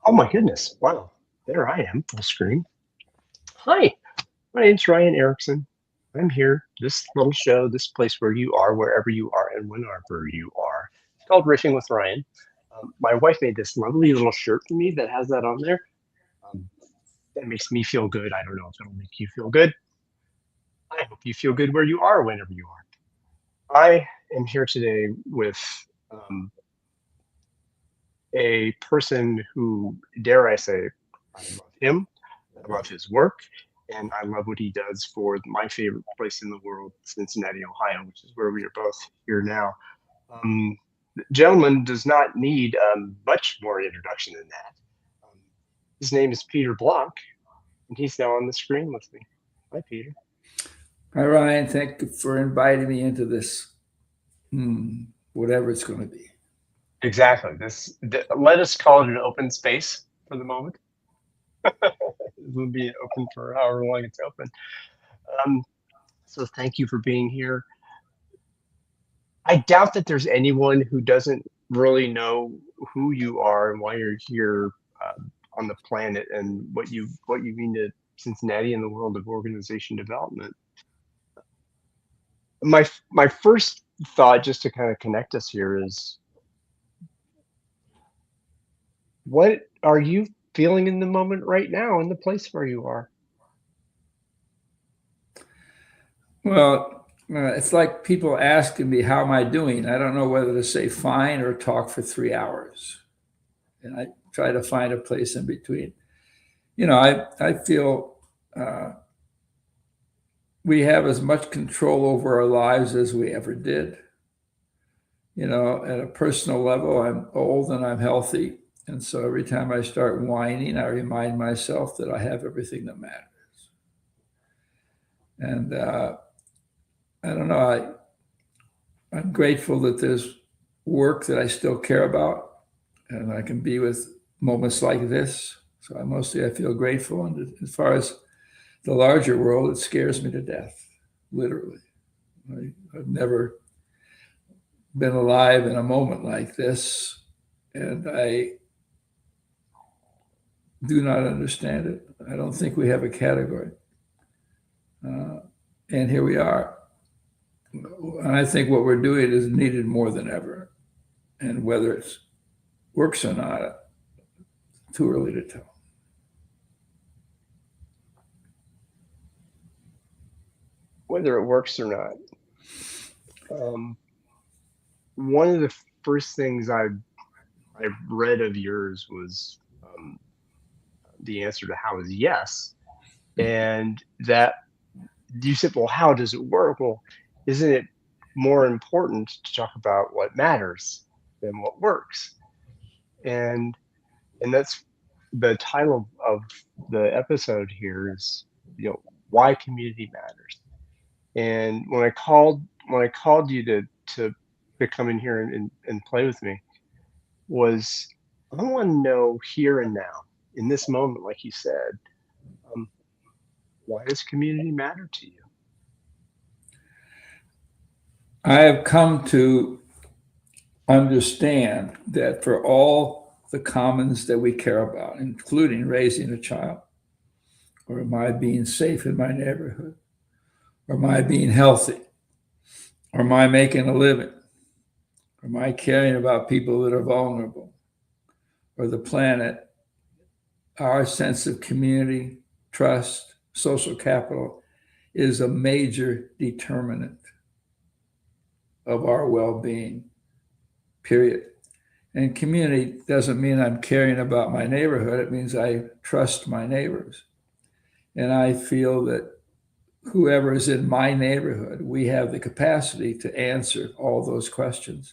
Oh my goodness. Wow. There I am, full screen. Hi, my name's Ryan Erickson. I'm here, this little show, this place where you are, wherever you are, and whenever you are. It's called Riffing with Ryan. My wife made this lovely little shirt for me that has that on there. Um, that makes me feel good. I don't know if it'll make you feel good. I hope you feel good where you are, whenever you are. I am here today with um, a person who, dare I say, I love him. I love his work, and I love what he does for my favorite place in the world, Cincinnati, Ohio, which is where we are both here now. Um, the gentleman does not need much more introduction than that. Um, his name is Peter Block, and he's now on the screen with me. Hi, Peter. Hi, Ryan. Thank you for inviting me into this, whatever it's going to be. Exactly. Let us call it an open space for the moment. It will be open for however long it's open. Um, so thank you for being here. I doubt that there's anyone who doesn't really know who you are and why you're here on the planet and what you mean to Cincinnati in the world of organization development. My first thought, just to kind of connect us here, is what are you feeling in the moment right now in the place where you are? Well, it's like people asking me, how am I doing? I don't know whether to say fine or talk for 3 hours. And I try to find a place in between. I feel we have as much control over our lives as we ever did. At a personal level, I'm old and I'm healthy. And so every time I start whining, I remind myself that I have everything that matters. And I don't know, I'm grateful that there's work that I still care about and I can be with moments like this. So I feel grateful. And as far as the larger world, it scares me to death, literally. I've never been alive in a moment like this, and I do not understand it. I don't think we have a category. And here we are. And I think what we're doing is needed more than ever. And whether it works or not, too early to tell. Whether it works or not. Um, One of the first things I read of yours was the answer to how is yes, and that you said, well, how does it work? Well, isn't it more important to talk about what matters than what works? And that's the title of the episode here is, why community matters. And when I called you to come in here and play with me, was I want to know here and now, in this moment, like you said, um, why does community matter to you? I have come to understand that for all the commons that we care about, including raising a child, or my being safe in my neighborhood, or my being healthy, or my making a living, or my caring about people that are vulnerable, or the planet, our sense of community, trust, social capital is a major determinant of our well being, period. And community doesn't mean I'm caring about my neighborhood, it means I trust my neighbors. And I feel that whoever is in my neighborhood, we have the capacity to answer all those questions.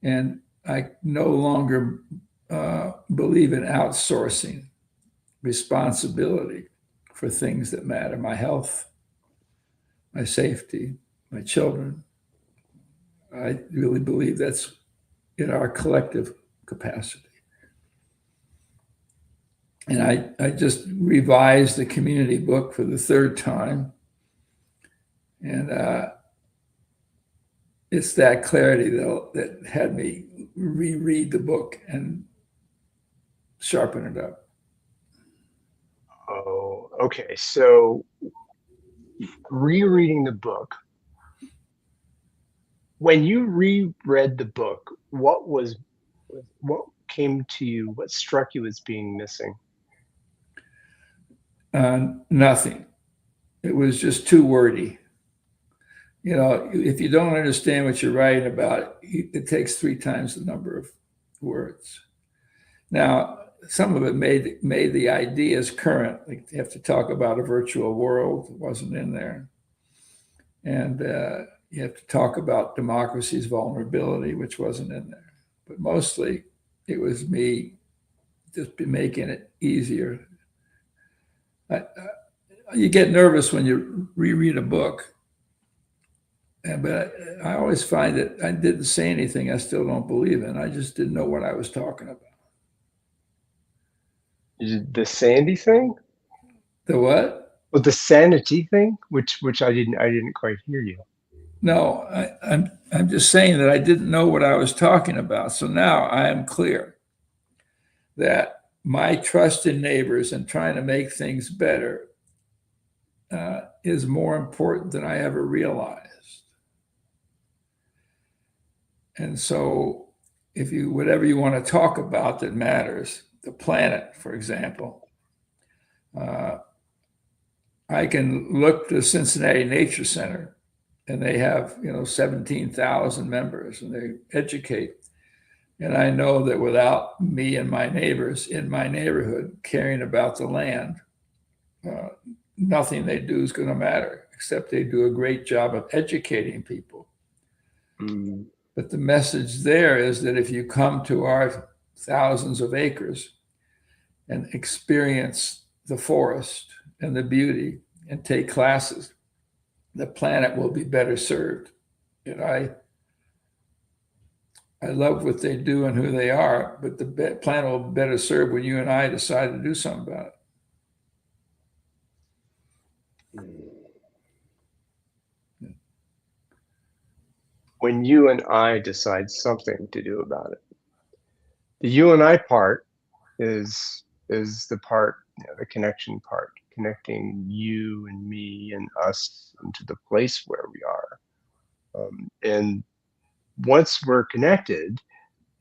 And I no longer believe in outsourcing responsibility for things that matter, my health, my safety, my children. I really believe that's in our collective capacity. And I just revised the community book for the third time. And it's that clarity that had me reread the book and sharpen it up. Oh, okay. So rereading the book, when you reread the book, what came to you? What struck you as being missing? Nothing. It was just too wordy. You know, if you don't understand what you're writing about, it takes 3 times the number of words. Now, some of it made the ideas current. Like you have to talk about a virtual world, it wasn't in there, and you have to talk about democracy's vulnerability, which wasn't in there. But mostly, it was me just making it easier. You get nervous when you reread a book, but I always find that I didn't say anything I still don't believe in. I just didn't know what I was talking about. The Sandy thing? The what? Well, the sanity thing, which I didn't quite hear you. No, I'm just saying that I didn't know what I was talking about. So now I am clear that my trust in neighbors and trying to make things better is more important than I ever realized. And so, if you whatever you want to talk about that matters, the planet, for example, uh, I can look to Cincinnati Nature Center, and they have 17,000 members, and they educate. And I know that without me and my neighbors in my neighborhood caring about the land, uh, nothing they do is going to matter, except they do a great job of educating people. Mm. But the message there is that if you come to our thousands of acres and experience the forest and the beauty and take classes, the planet will be better served. And I love what they do and who they are, but the planet will be better served when you and I decide to do something about it. When you and I decide something to do about it, the you and I part is the part, the connection part, connecting you and me and us into the place where we are. And once we're connected,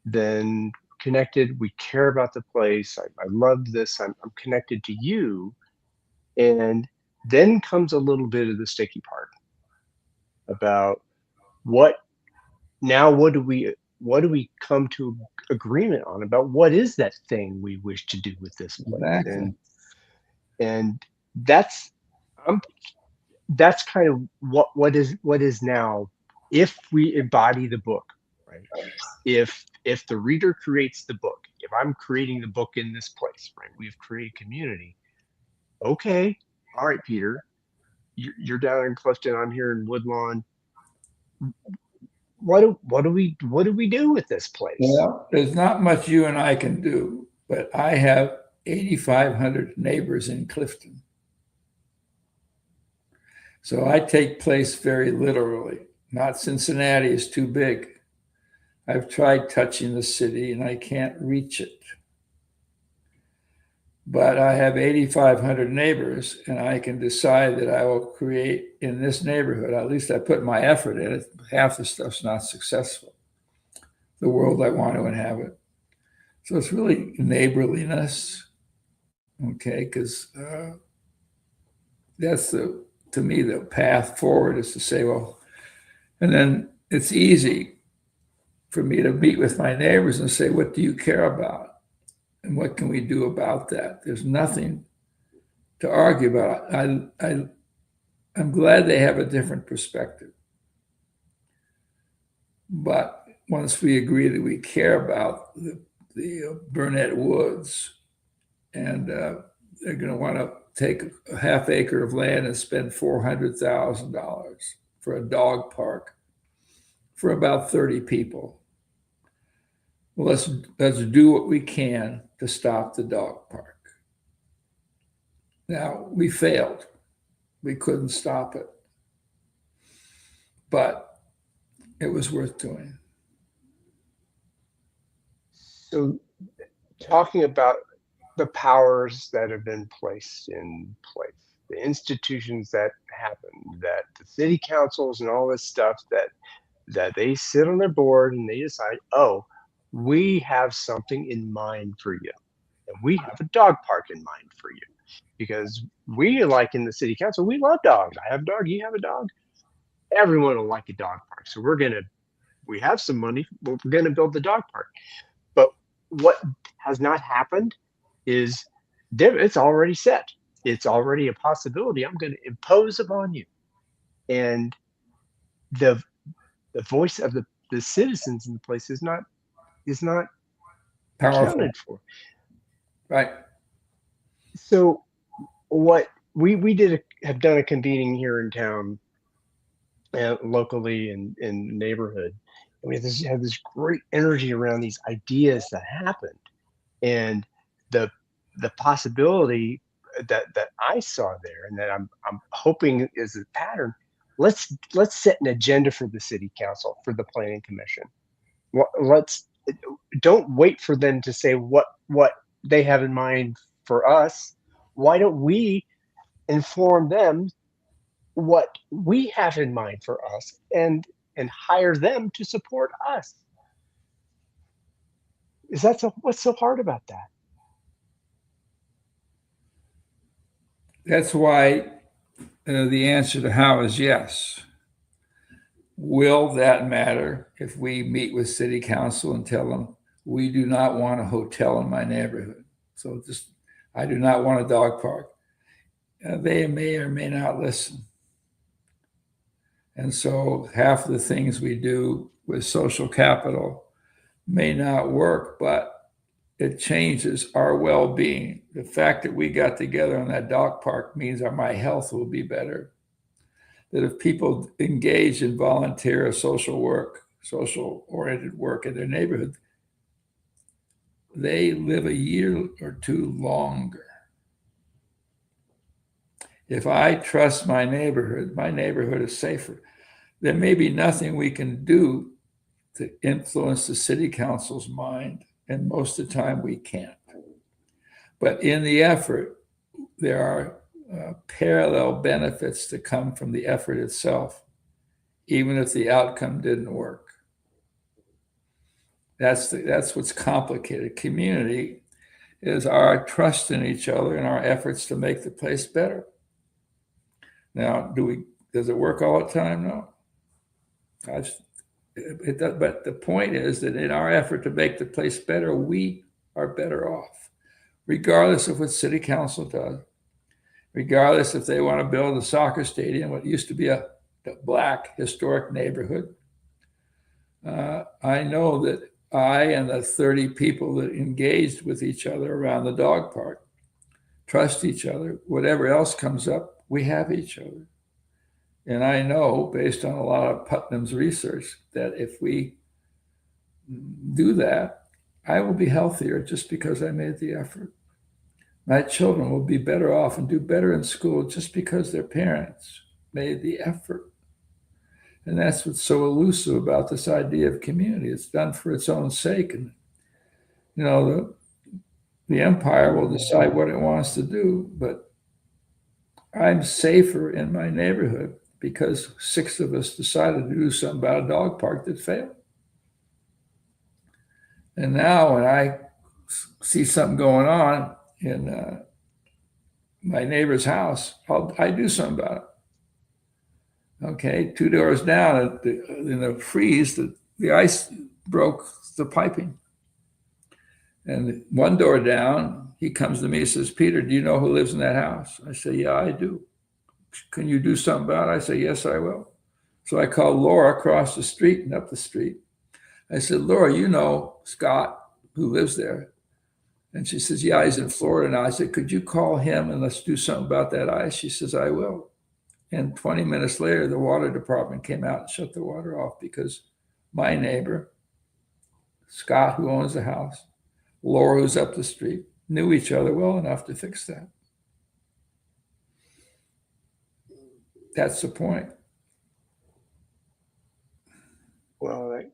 then connected, we care about the place. I love this. I'm connected to you. And then comes a little bit of the sticky part about what now what do we come to agreement on about what is that thing we wish to do with this place, Exactly. and that's um, that's kind of what is now, if we embody the book, right? If the reader creates the book, if I'm creating the book in this place, right, we've created community. Okay, all right, Peter, you're down in Clifton, I'm here in Woodlawn. What do we do with this place? Well, there's not much you and I can do, but I have 8,500 neighbors in Clifton. So I take place very literally. Not Cincinnati is too big. I've tried touching the city and I can't reach it. But I have 8,500 neighbors, and I can decide that I will create in this neighborhood. At least I put my effort in it. Half the stuff's not successful. The world I want to inhabit. So it's really neighborliness, okay? Because that's to me, the path forward is to say, well, and then it's easy for me to meet with my neighbors and say, what do you care about? And what can we do about that? There's nothing to argue about. I'm glad they have a different perspective. But once we agree that we care about the Burnett Woods, and they're going to want to take a half acre of land and spend $400,000 for a dog park for about 30 people. Well, let's do what we can to stop the dog park. Now, we failed. We couldn't stop it. But it was worth doing. So talking about the powers that have been placed in place, the institutions that happen, that the city councils and all this stuff that they sit on their board and they decide, oh, we have something in mind for you. And we have a dog park in mind for you. Because we, like in the city council, we love dogs. I have a dog, you have a dog. Everyone will like a dog park. So we have some money, we're gonna build the dog park. But what has not happened is it's already set. It's already a possibility. I'm going to impose upon you. And the the voice of the citizens in the place is not Powerful. accounted for. Right. So what we have done a convening here in town, locally in the neighborhood. And we have this great energy around these ideas that happened, and the the possibility that I saw there, and that I'm hoping is a pattern. Let's set an agenda for the city council, for the planning commission. Let's don't wait for them to say what they have in mind for us. Why don't we inform them what we have in mind for us, and hire them to support us? Is that so? What's so hard about that? That's why the answer to how is yes. Will that matter if we meet with city council and tell them we do not want a hotel in my neighborhood? So just, I do not want a dog park. They may or may not listen. And so half of the things we do with social capital may not work, but it changes our well-being. The fact that we got together on that dog park means my health will be better. That if people engage in volunteer social work, social-oriented work in their neighborhood, they live a year or two longer. If I trust my neighborhood is safer. There may be nothing we can do to influence the city council's mind, and most of the time we can't. But in the effort, there are parallel benefits that come from the effort itself, even if the outcome didn't work. That's what's complicated. Community is our trust in each other and our efforts to make the place better. Now, does it work all the time? No. It does, but the point is that in our effort to make the place better, we are better off, regardless of what city council does, regardless if they want to build a soccer stadium, what used to be a black historic neighborhood. I know that I and the 30 people that engaged with each other around the dog park trust each other. Whatever else comes up, we have each other. And I know, based on a lot of Putnam's research, that if we do that, I will be healthier just because I made the effort. My children will be better off and do better in school just because their parents made the effort. And that's what's so elusive about this idea of community. It's done for its own sake. And, the empire will decide what it wants to do, but I'm safer in my neighborhood because 6 of us decided to do something about a dog park that failed. And now when I see something going on in my neighbor's house, I do something about it. Okay, 2 doors down in the freeze, the ice broke the piping. And 1 door down, he comes to me and says, Peter, do you know who lives in that house? I say, yeah, I do. Can you do something about it? I say, yes, I will. So I called Laura across the street and up the street. I said, Laura, you know Scott, who lives there. And she says, yeah, he's in Florida now. I said, could you call him and let's do something about that ice? She says, I will. And 20 minutes later, the water department came out and shut the water off because my neighbor, Scott, who owns the house, Laura, who's up the street, knew each other well enough to fix that. That's the point. Well,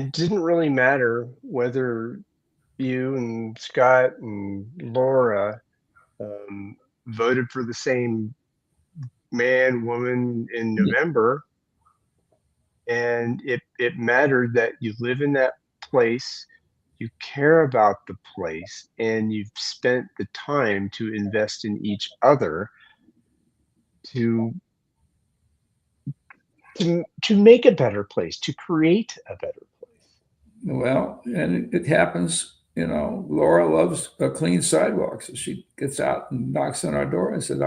it didn't really matter whether you and Scott and Laura um, voted for the same man, woman in November, and it mattered that you live in that place, you care about the place, and you've spent the time to invest in each other to to make a better place, to create a better place. Well, and it happens, Laura loves clean sidewalks. So she gets out and knocks on our door and says,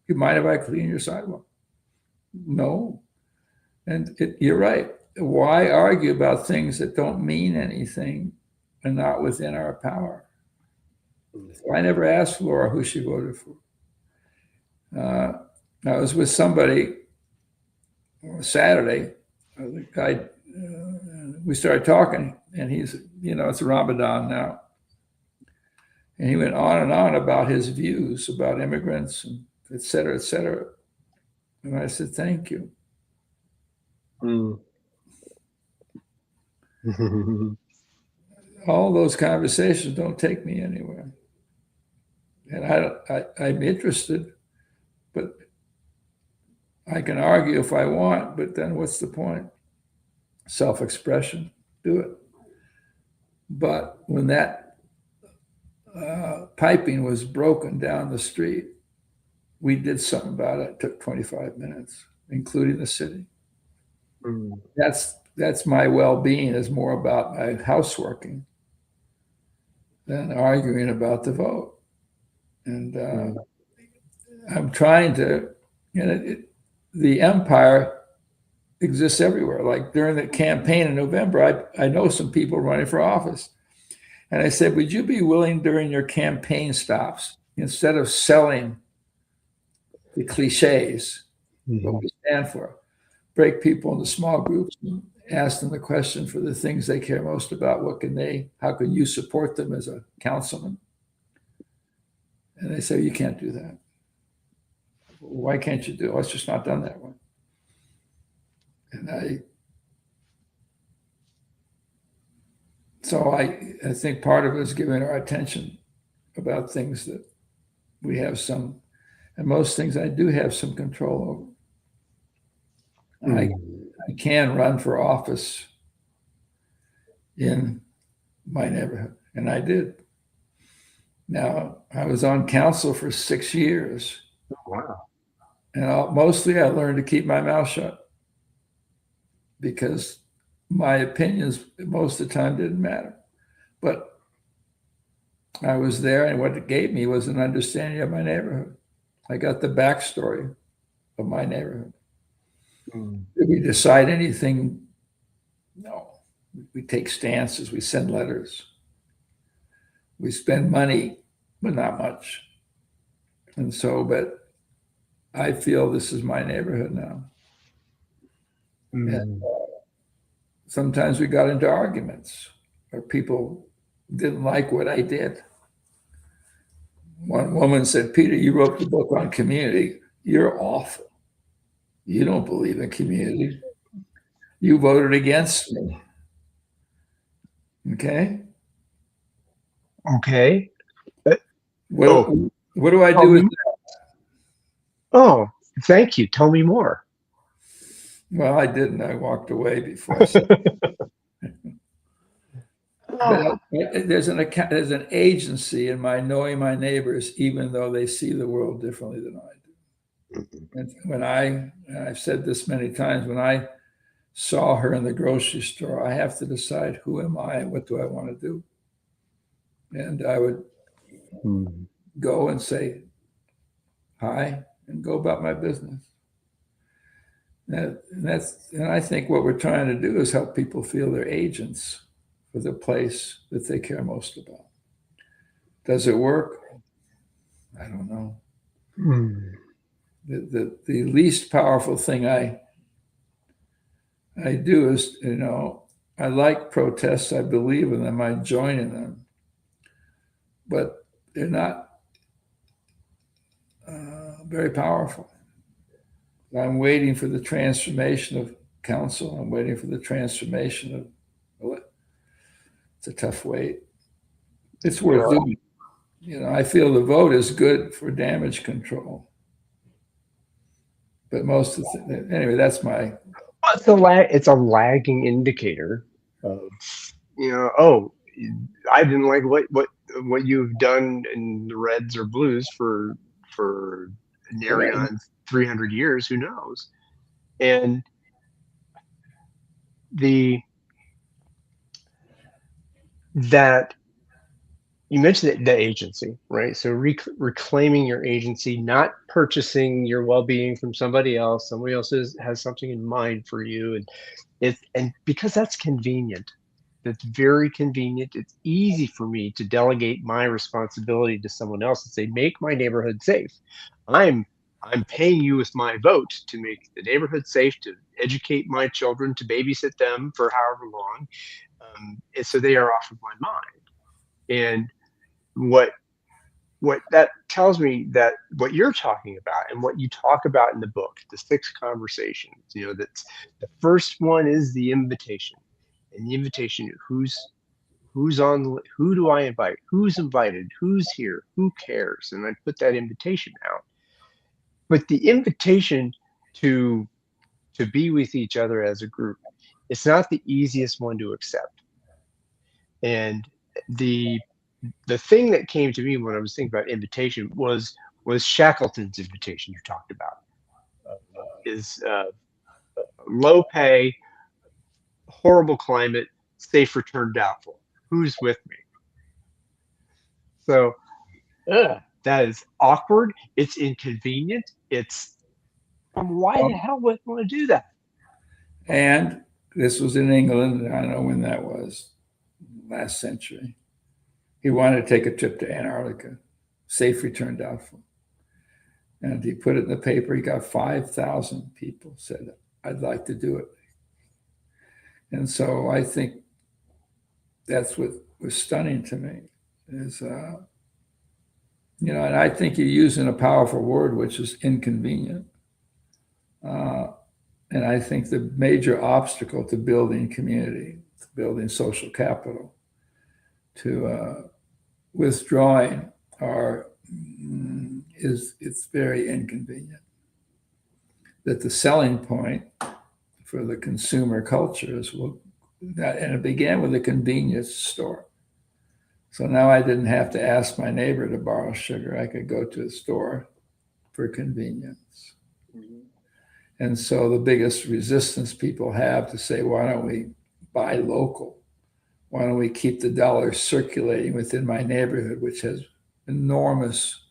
you mind if I clean your sidewalk? No. And you're right. Why argue about things that don't mean anything and not within our power? So I never asked Laura who she voted for. I was with somebody Saturday. The guy, we started talking, and he's, it's Ramadan now. And he went on and on about his views about immigrants and et cetera, et cetera. And I said, thank you. All those conversations don't take me anywhere. And I'm interested, but I can argue if I want, but then what's the point? Self-expression, do it. But when that piping was broken down the street, we did something about it. It took 25 minutes, including the city. That's my well-being is more about my houseworking than arguing about the vote. And I'm trying to, the empire exists everywhere. Like during the campaign in November, I know some people running for office. And I said, would you be willing during your campaign stops, instead of selling the cliches, what we stand for, break people into small groups and ask them the question for the things they care most about. How can you support them as a councilman? And they say, you can't do that. Why can't you do it? Well, it's just not done that way. And I think part of it is giving our attention about things that we have some, and most things I do have some control over. I can run for office in my neighborhood, and I did. Now, I was on council for 6 years. Oh, wow. And mostly I learned to keep my mouth shut because my opinions most of the time didn't matter. But I was there, and what it gave me was an understanding of my neighborhood. I got the backstory of my neighborhood. Did we decide anything? No. We take stances, we send letters. We spend money, but not much. And so, but I feel this is my neighborhood now. And sometimes we got into arguments, or people didn't like what I did. One woman said, Peter, you wrote the book on community. You're awful. You don't believe in community. You voted against me. Okay? Okay. What do I do with that? Oh, thank you. Tell me more. Well, I didn't. I walked away before I said But there's an agency in my knowing my neighbors, even though they see the world differently than I do. And when I've said this many times, when I saw her in the grocery store, I have to decide who am I and what do I want to do. And I would go and say hi and go about my business. And I think what we're trying to do is help people feel they're agents for the place that they care most about. Does it work? I don't know. The least powerful thing I do is, I like protests. I believe in them. I join in them. But they're not very powerful. I'm waiting for the transformation of council. I'm waiting for the transformation Well, it's a tough wait. It's worth Well, doing. I feel the vote is good for damage control. But most of the, anyway, that's my. it's a lagging indicator of, oh, I didn't like what you've done in the Reds or Blues for But nary on 300 years. Who knows? And the that you mentioned the agency, right? So reclaiming your agency, not purchasing your well-being from somebody else. Somebody else has something in mind for you, and because that's convenient. That's very convenient. It's easy for me to delegate my responsibility to someone else and say, make my neighborhood safe. I'm I'm paying you with my vote to make the neighborhood safe, to educate my children, to babysit them for however long, and so they are off of my mind. And what what that tells me, that what you're talking about and what you talk about in the book, the 6 conversations, that's the first one is the invitation, and the invitation, who's on who do I invite, who's invited, who's here, who cares, and I put that invitation out. But the invitation to be with each other as a group, it's not the easiest one to accept. And the the thing that came to me when I was thinking about invitation was Shackleton's invitation you talked about. Is low pay, horrible climate, safe return doubtful. Who's with me? So that is awkward. It's inconvenient. It's why the hell would I want to do that? And this was in England. I don't know when that was, last century. He wanted to take a trip to Antarctica. Safe return doubtful. And he put it in the paper. He got 5,000 people said, I'd like to do it. And so I think that's what was stunning to me is, and I think you're using a powerful word, which is inconvenient. And I think the major obstacle to building community, to building social capital, to withdrawing it's very inconvenient. That the selling point for the consumer culture is, and it began with a convenience store. So now I didn't have to ask my neighbor to borrow sugar. I could go to a store for convenience. Mm-hmm. And so the biggest resistance people have to say, why don't we buy local? Why don't we keep the dollars circulating within my neighborhood, which has enormous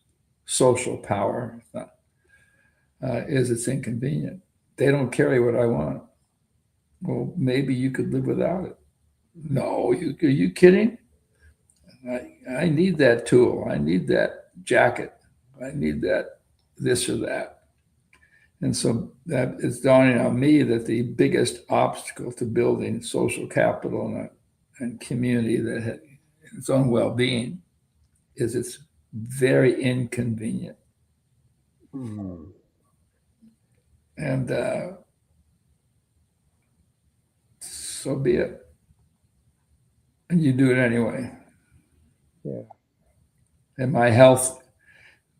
social power, is it's inconvenient. They don't carry what I want. Well, maybe you could live without it. No, are you kidding? I need that tool. I need that jacket. I need that this or that. And so that it's dawning on me that the biggest obstacle to building social capital and community that has its own well-being is it's very inconvenient. Mm. And so be it. And you do it anyway. Yeah. And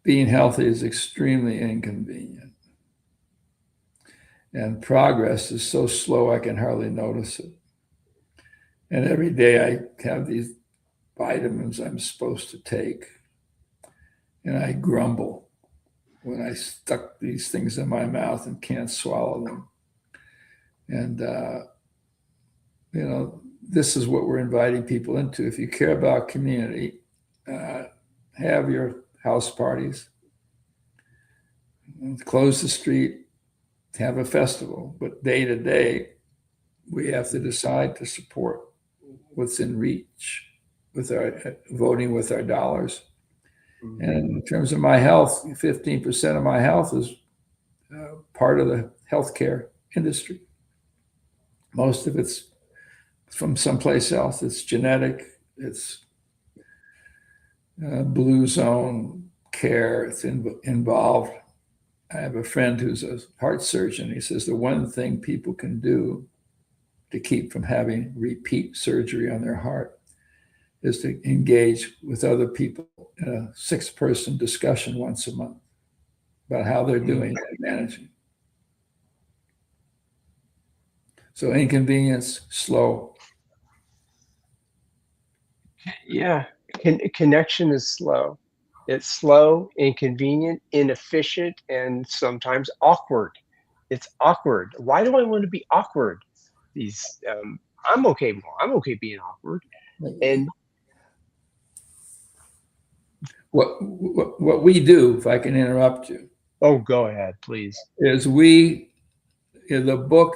being healthy is extremely inconvenient. And progress is so slow I can hardly notice it. And every day I have these vitamins I'm supposed to take. And I grumble when I stuck these things in my mouth and can't swallow them. And, this is what we're inviting people into. If you care about community, have your house parties, close the street, have a festival. But day to day, we have to decide to support what's in reach with our voting with our dollars. Mm-hmm. And in terms of my health, 15% of my health is part of the healthcare industry. Most of it's from someplace else. It's genetic. It's blue zone care. It's involved. I have a friend who's a heart surgeon. He says the one thing people can do to keep from having repeat surgery on their heart is to engage with other people in a 6-person discussion once a month about how they're doing and managing. So inconvenience, slow. Yeah. Connection is slow. It's slow, inconvenient, inefficient, and sometimes awkward. It's awkward. Why do I want to be awkward? These I'm okay. Well, I'm okay being awkward. And What we do, if I can interrupt you, oh, go ahead, please. is the book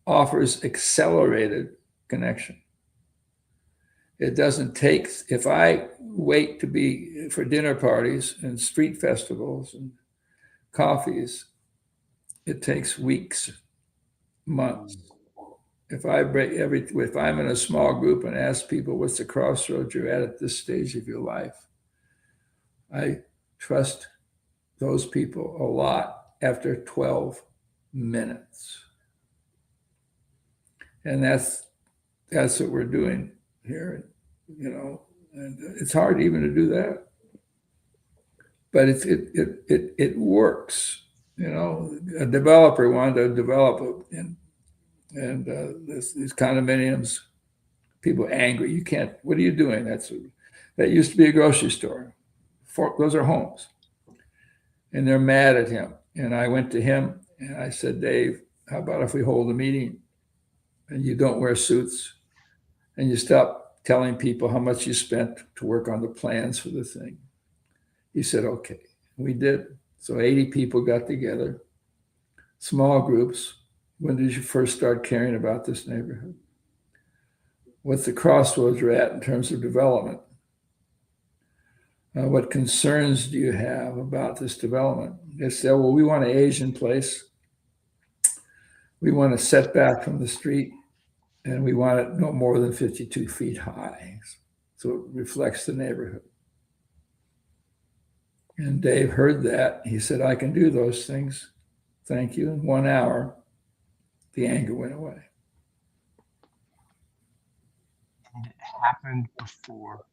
offers accelerated connection. It doesn't take, if I wait to be for dinner parties and street festivals and coffees, it takes weeks, months. If I'm in a small group and ask people what's the crossroads you're at this stage of your life, I trust those people a lot after 12 minutes. And that's what we're doing here, and it's hard even to do that. But it works. A developer wanted to develop these condominiums, people angry. You can't, what are you doing? That used to be a grocery store. Those are homes. And they're mad at him. And I went to him and I said, Dave, how about if we hold a meeting and you don't wear suits and you stop telling people how much you spent to work on the plans for the thing? He said, okay. We did. So 80 people got together, small groups. When did you first start caring about this neighborhood? What's the crossroads you're at in terms of development? What concerns do you have about this development? They said, well, we want an Asian place. We want a setback from the street, and we want it no more than 52 feet high, so it reflects the neighborhood. And Dave heard that. He said, I can do those things. Thank you. In 1 hour, the anger went away. And it happened before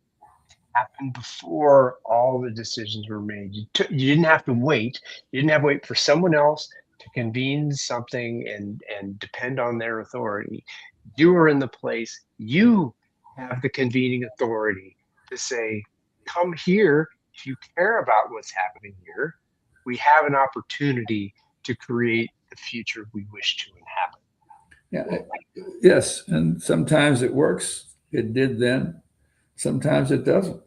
all the decisions were made. You didn't have to wait. You didn't have to wait for someone else to convene something and depend on their authority. You were in the place. You have the convening authority to say, come here. If you care about what's happening here, we have an opportunity to create the future we wish to inhabit. Yeah. Yes. And sometimes it works. It did then. Sometimes it doesn't.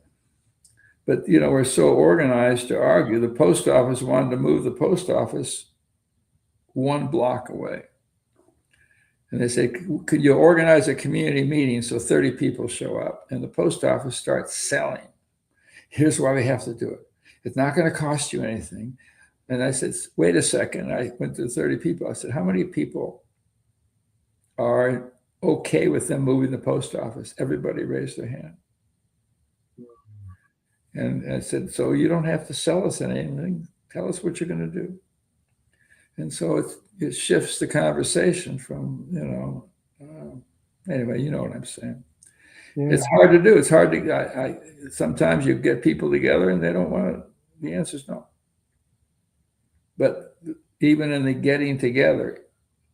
But, we're so organized to argue. The post office wanted to move the post office 1 block away. And they say, could you organize a community meeting so 30 people show up? And the post office starts selling. Here's why we have to do it. It's not going to cost you anything. And I said, wait a second. I went to 30 people. I said, how many people are okay with them moving the post office? Everybody raised their hand. And I said, so you don't have to sell us anything. Tell us what you're going to do. And so it shifts the conversation from, anyway, you know what I'm saying. Yeah. It's hard to do. It's hard to, sometimes you get people together and they don't want it. The answer is no. But even in the getting together,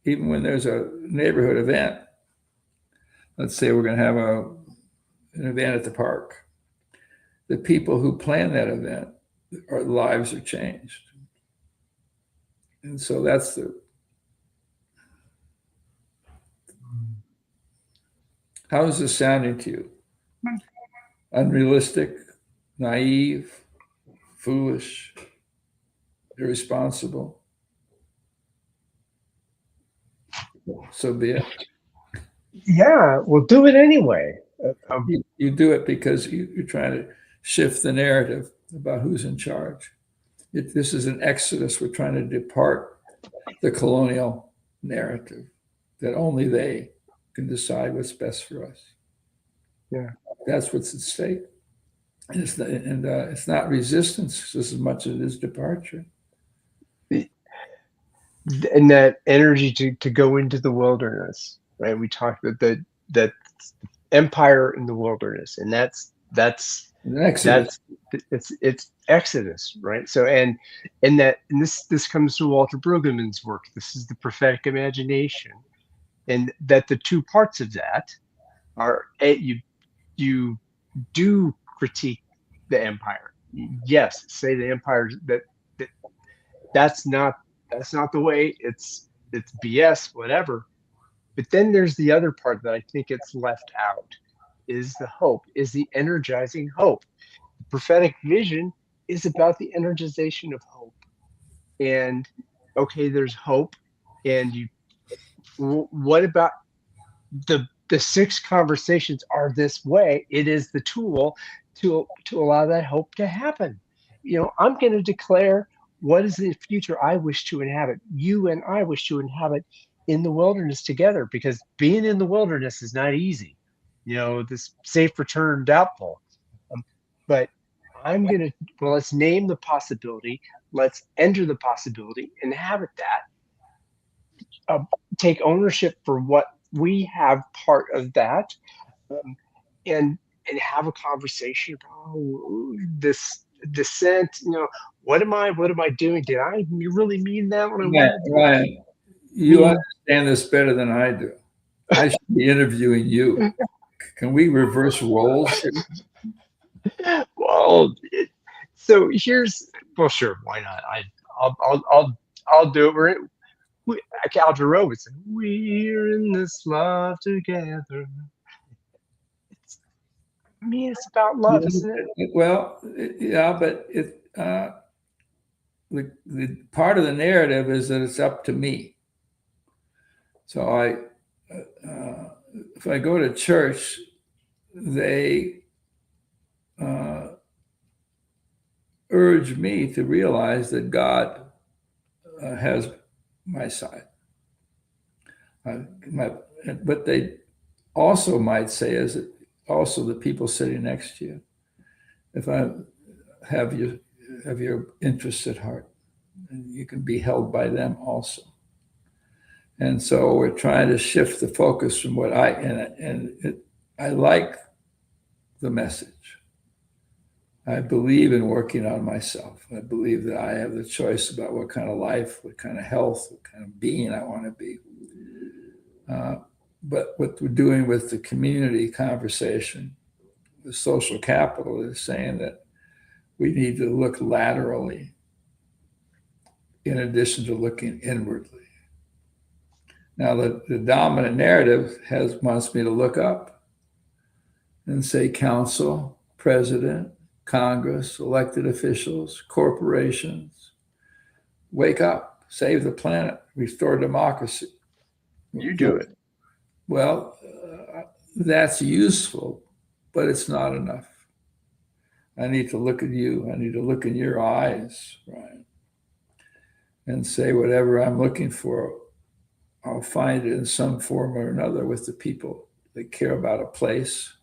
even when there's a neighborhood event, let's say we're going to have an event at the park, the people who plan that event, our lives are changed. And so that's how is this sounding to you? Unrealistic, naive, foolish, irresponsible? So be it. Yeah, we'll do it anyway. You do it because you're trying to shift the narrative about who's in charge. This is an exodus. We're trying to depart the colonial narrative that only they can decide what's best for us. Yeah, that's what's at stake. And it's not resistance just as much as it is departure. And that energy to go into the wilderness, right? We talked that that empire in the wilderness, and Exodus. that's it's Exodus, right? So and this comes through Walter Brueggemann's work. This is the prophetic imagination, and that the two parts of that are you do critique the empire. Yes, say the empire that that's not that's not the way. It's BS, whatever. But then there's the other part that I think it's left out is the hope, is the energizing hope. The prophetic vision is about the energization of hope. And okay, there's hope, and you what about the six conversations are this way? It is the tool to allow that hope to happen. I'm going to declare what is the future I wish to inhabit. You and I wish to inhabit in the wilderness together, because being in the wilderness is not easy. This safe return doubtful. Um, but I'm going to, well, let's name the possibility. Let's enter the possibility, inhabit that, uh, take ownership for what we have part of that, um, and have a conversation about this descent. What am I doing? Did I really mean that when I Ryan, wanted to Ryan, you mean? understand this better than I do. I should be interviewing you. Can we reverse roles here? Well, so here's, well, sure, why not? I'll do it. Like Al Jarreau would say, "We're in this love together." It's, I mean, it's about love, isn't it? Well, yeah, but the part of the narrative is that it's up to me. So if I go to church, they uh, urge me to realize that God has my side. Uh, my, but they also might say is that also the people sitting next to you, if I have you have your interests at heart, and you can be held by them also. And so we're trying to shift the focus from what I like the message. I believe in working on myself. I believe that I have the choice about what kind of life, what kind of health, what kind of being I want to be. But what we're doing with the community conversation, the social capital, is saying that we need to look laterally in addition to looking inwardly. Now, the dominant narrative wants me to look up and say council, president, Congress, elected officials, corporations, wake up, save the planet, restore democracy. You do it. Well, that's useful, but it's not enough. I need to look at you. I need to look in your eyes, Ryan, and say whatever I'm looking for, I'll find it in some form or another with the people that care about a place.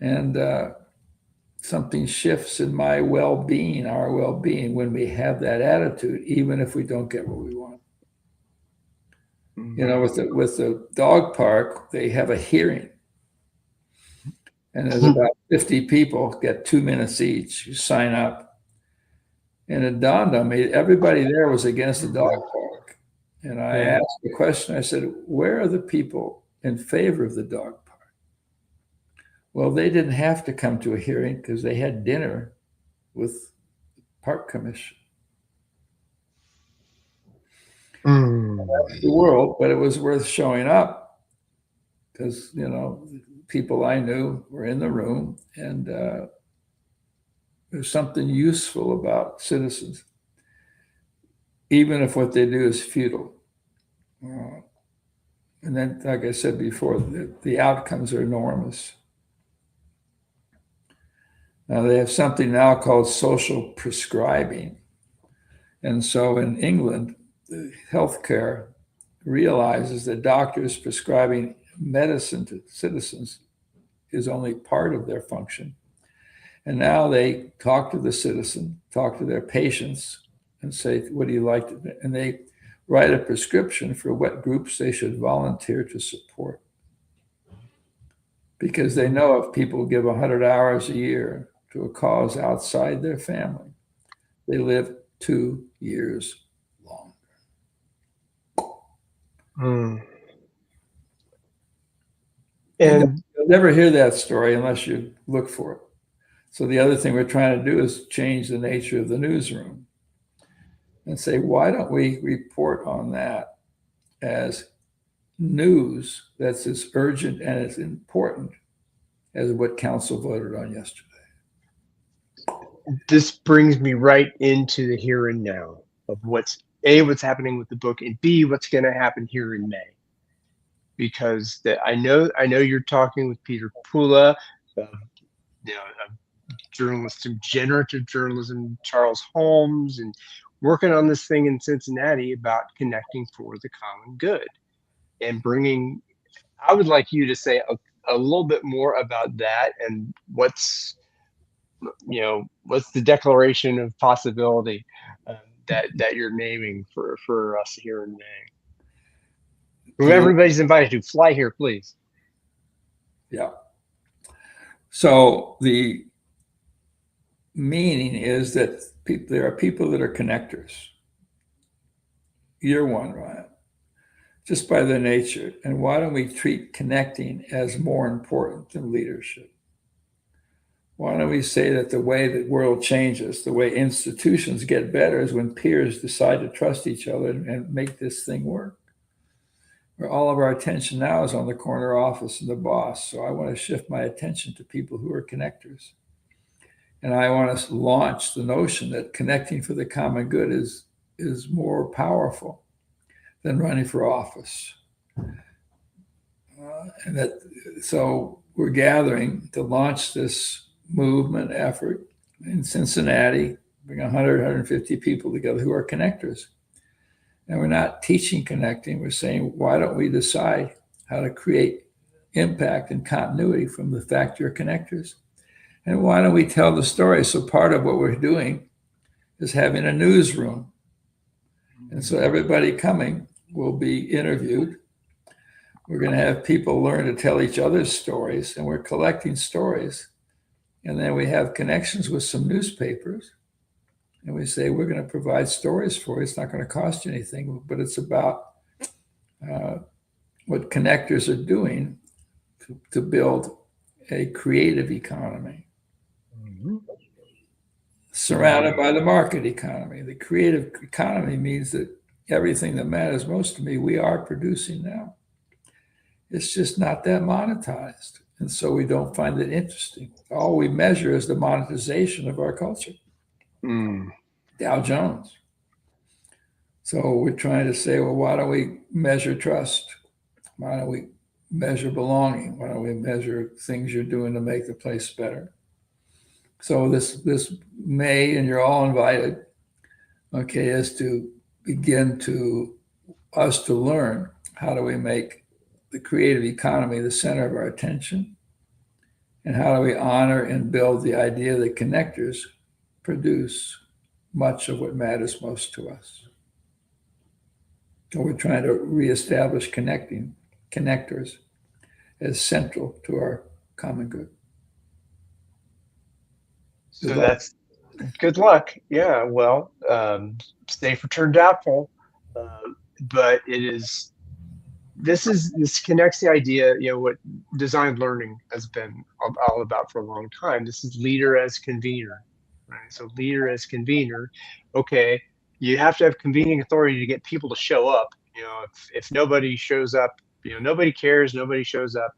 And something shifts in my well-being, our well-being, when we have that attitude, even if we don't get what we want. Mm-hmm. With the dog park, they have a hearing. And there's about 50 people, get 2 minutes each. You sign up. And it dawned on me, everybody there was against the dog park. And I asked the question, I said, where are the people in favor of the dog park? Well, they didn't have to come to a hearing because they had dinner with the park commission. The world, but it was worth showing up because, people I knew were in the room, and there's something useful about citizens, even if what they do is futile. And then, like I said before, the outcomes are enormous. Now, they have something now called social prescribing. And so in England, the healthcare realizes that doctors prescribing medicine to citizens is only part of their function. And now they talk to the citizen, talk to their patients, and say, what do you like to do? And they write a prescription for what groups they should volunteer to support. Because they know if people give 100 hours a year to a cause outside their family, they live 2 years longer. Mm. And You'll never hear that story unless you look for it. So the other thing we're trying to do is change the nature of the newsroom and say, why don't we report on that as news that's as urgent and as important as what council voted on yesterday? this brings me right into the here and now of what's happening with the book, and B, what's going to happen here in May. Because I know you're talking with Peter Pula, you know, a journalist in generative journalism, Charles Holmes, and working on this thing in Cincinnati about connecting for the common good and bringing. I would like you to say a little bit more about that and what's the declaration of possibility that you're naming for us here in May. Who everybody's invited to, fly here, please. Yeah. So the meaning is that there are people that are connectors. You're one, Ryan, just by their nature. And why don't we treat connecting as more important than leadership? Why don't we say that the way the world changes, the way institutions get better, is when peers decide to trust each other and make this thing work? Where all of our attention now is on the corner office and the boss. So I want to shift my attention to people who are connectors. And I want to launch the notion that connecting for the common good is more powerful than running for office. So we're gathering to launch this movement effort in Cincinnati, bring 100, 150 people together who are connectors. And we're not teaching connecting. We're saying, why don't we decide how to create impact and continuity from the fact you're connectors? And why don't we tell the story? So part of what we're doing is having a newsroom. And so everybody coming will be interviewed. We're going to have people learn to tell each other's stories, and we're collecting stories. And then we have connections with some newspapers. And we say, we're going to provide stories for you. It's not going to cost you anything, but it's about what connectors are doing to build a creative economy. Surrounded by the market economy. The creative economy means that everything that matters most to me, we are producing now. It's just not that monetized. And so we don't find it interesting. All we measure is the monetization of our culture. Dow Jones. So we're trying to say, well, why don't we measure trust? Why don't we measure belonging? Why don't we measure things you're doing to make the place better? So this May, and you're all invited, okay, is to begin to us to learn how do we make the creative economy the center of our attention, and how do we honor and build the idea that connectors produce much of what matters most to us. So we're trying to reestablish connectors as central to our common good. So that's good luck. Yeah, well, safe return doubtful, but this connects the idea, what designed learning has been all about for a long time. This is leader as convener, right? So leader as convener, okay, you have to have convening authority to get people to show up. If nobody shows up, nobody cares, nobody shows up.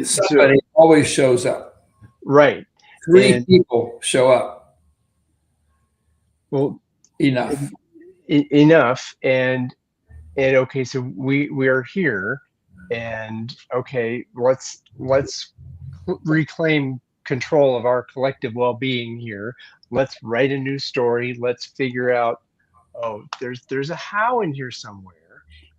Somebody always shows up. Right. 3 people show up. Well, enough. And okay, so we are here, and okay, let's reclaim control of our collective well-being here. Let's write a new story. Let's figure out, there's a how in here somewhere.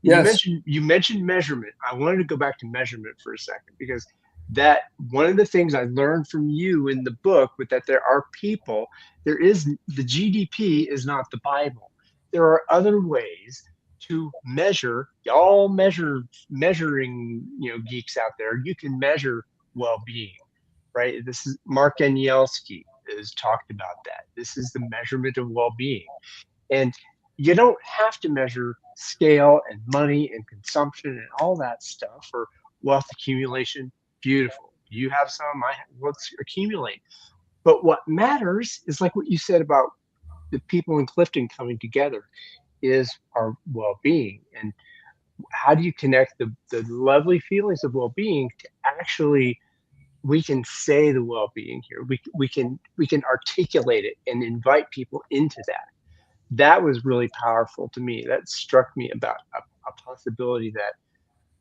Yes. You mentioned measurement. I wanted to go back to measurement for a second, because that one of the things I learned from you in the book was that there are people, there is the GDP is not the Bible. There are other ways to measure, all measuring, geeks out there. You can measure well-being, right? This is Mark Anielski has talked about that. This is the measurement of well-being. And you don't have to measure scale and money and consumption and all that stuff or wealth accumulation. Beautiful. You have some, let's accumulate. But what matters is like what you said about the people in Clifton coming together is our well-being. And how do you connect the lovely feelings of well-being to actually we can say the well-being here. We can articulate it and invite people into that. That was really powerful to me. That struck me about a possibility that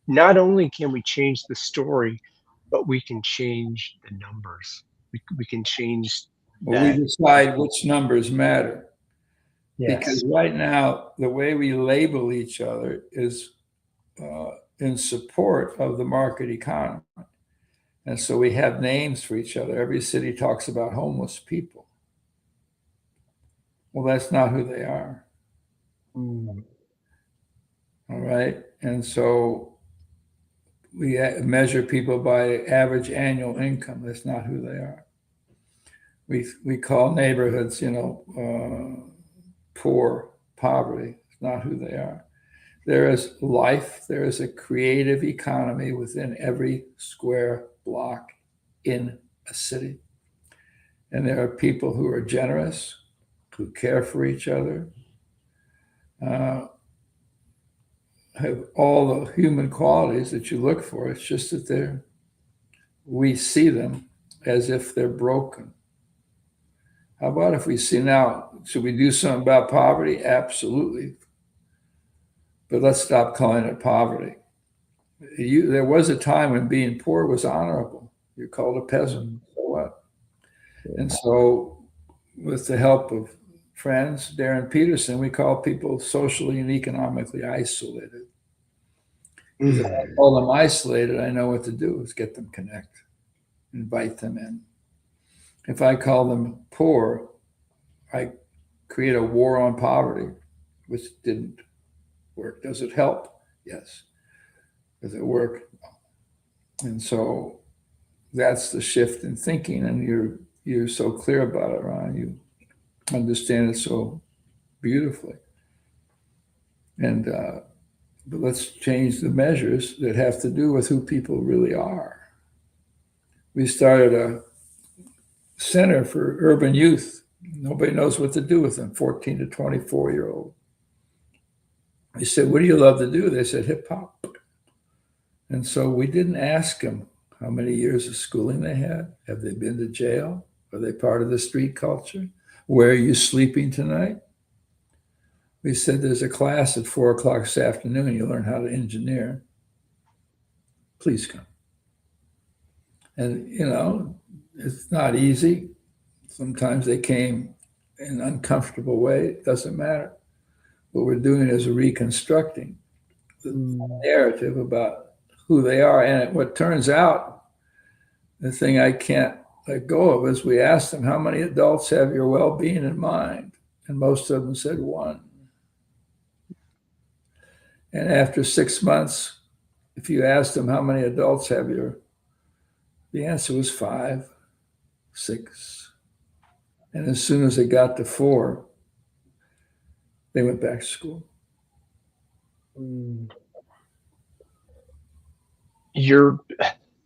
not only can we change the story, but we can change the numbers. We can change Well, we that. decide which numbers matter. Yes. Because right now, the way we label each other is in support of the market economy. And so we have names for each other. Every city talks about homeless people. Well, that's not who they are. Mm. All right. And so we measure people by average annual income. That's not who they are. We call neighborhoods, poor, poverty. It's not who they are. There is life. There is a creative economy within every square block in a city. And there are people who are generous, who care for each other, have all the human qualities that you look for. It's just that we see them as if they're broken. How about if we see now, should we do something about poverty? Absolutely. But let's stop calling it poverty. There was a time when being poor was honorable. You're called a peasant. So what? And so, with the help of friends, Darren Peterson, we call people socially and economically isolated. If I call them isolated, I know what to do is get them connect, invite them in. If I call them poor, I create a war on poverty, which didn't work. Does it help? Yes. Does it work? And so that's the shift in thinking, and you're so clear about it, Ron. You understand it so beautifully. And but let's change the measures that have to do with who people really are. We started a center for urban youth. Nobody knows what to do with them, 14 to 24-year-old. We said, what do you love to do? They said, hip hop. And so we didn't ask them how many years of schooling they had. Have they been to jail? Are they part of the street culture? Where are you sleeping tonight? We said, there's a class at 4 o'clock this afternoon. You learn how to engineer. Please come. And, it's not easy. Sometimes they came in an uncomfortable way. It doesn't matter. What we're doing is reconstructing the narrative about who they are. And what turns out, the thing I can't let go of is we asked them, how many adults have your well-being in mind? And most of them said 1. And after 6 months, if you asked them how many adults have the answer was 5, 6. And as soon as it got to 4, they went back to school. You're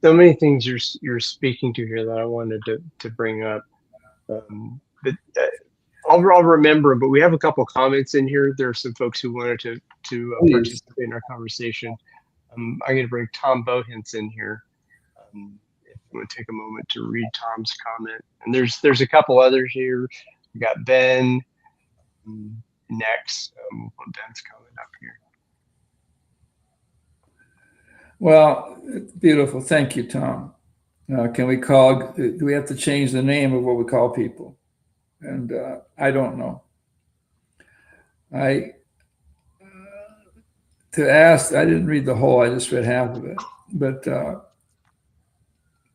so many things you're speaking to here that I wanted to bring up. But I'll remember. But we have a couple comments in here. There are some folks who wanted to participate in our conversation. I'm going to bring Tom Bohens in here. If you want to take a moment to read Tom's comment, and there's a couple others here. We got Ben next. We'll put Ben's comment up here. Well, beautiful. Thank you, Tom. Do we have to change the name of what we call people? And I don't know. I didn't read the whole, I just read half of it. But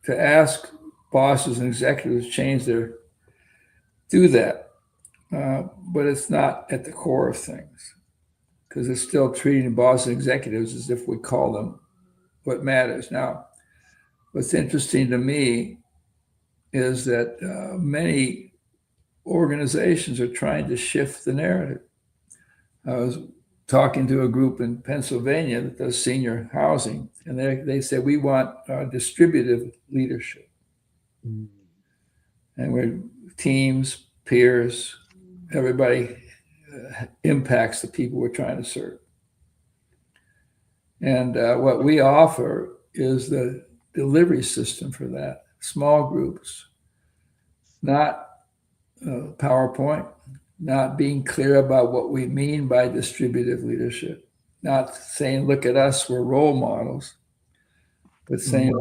to ask bosses and executives do that, but it's not at the core of things because it's still treating bosses and executives as if we call them what matters. Now, what's interesting to me is that many organizations are trying to shift the narrative. I was talking to a group in Pennsylvania that does senior housing, and they said, we want distributive leadership. Mm. And we're teams, peers, everybody impacts the people we're trying to serve. And what we offer is the delivery system for that. Small groups, not PowerPoint, not being clear about what we mean by distributive leadership, not saying, look at us, we're role models, but saying,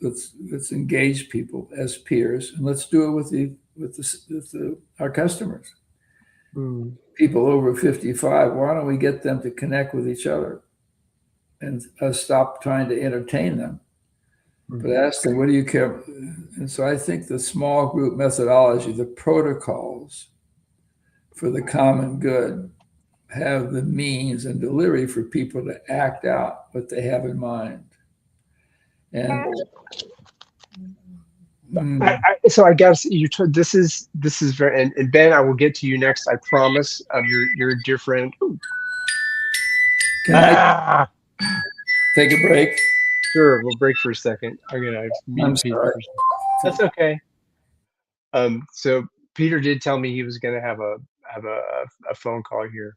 let's engage people as peers and let's do it with our customers. Mm. People over 55, why don't we get them to connect with each other and stop trying to entertain them, but ask them, what do you care? And so I think the small group methodology, the protocols for the common good, have the means and delivery for people to act out what they have in mind. And so I guess this is very, and Ben, I will get to you next. I promise. You're a dear friend. Can I take a break? Sure, we'll break for a second. I'm sorry. That's okay. So Peter did tell me he was going to have a phone call here.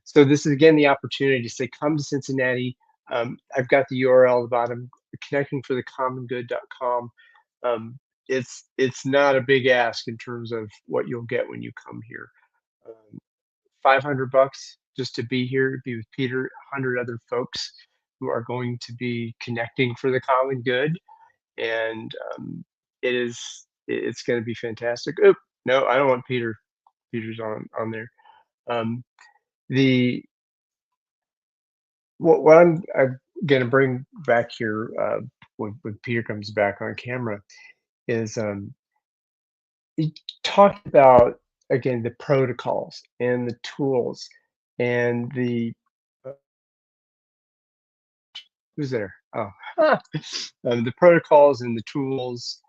So this is again the opportunity to say, come to Cincinnati. I've got the URL at the bottom, connectingforthecommongood.com. It's not a big ask in terms of what you'll get when you come here. $500 just to be here, be with Peter, 100 other folks who are going to be connecting for the common good, and it's going to be fantastic. Oh no, I don't want Peter. Peter's on there. What I'm going to bring back here when Peter comes back on camera is he talked about again the protocols and the tools and the who's there? Oh, the protocols and the tools.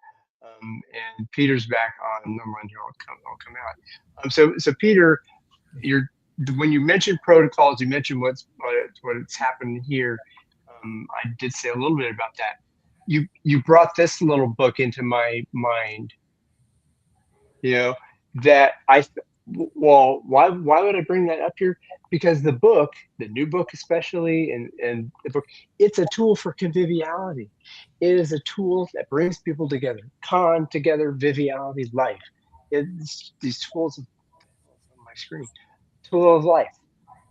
And Peter's back on. I'm on here. I'll come out. So Peter, when you mentioned protocols, you mentioned what's happened here. I did say a little bit about that. You brought this little book into my mind. You know that well, why would I bring that up here? Because the book, the new book especially, and the book, it's a tool for conviviality. It is a tool that brings people together, together, viviality, life. It's these tools on my screen, tool of life.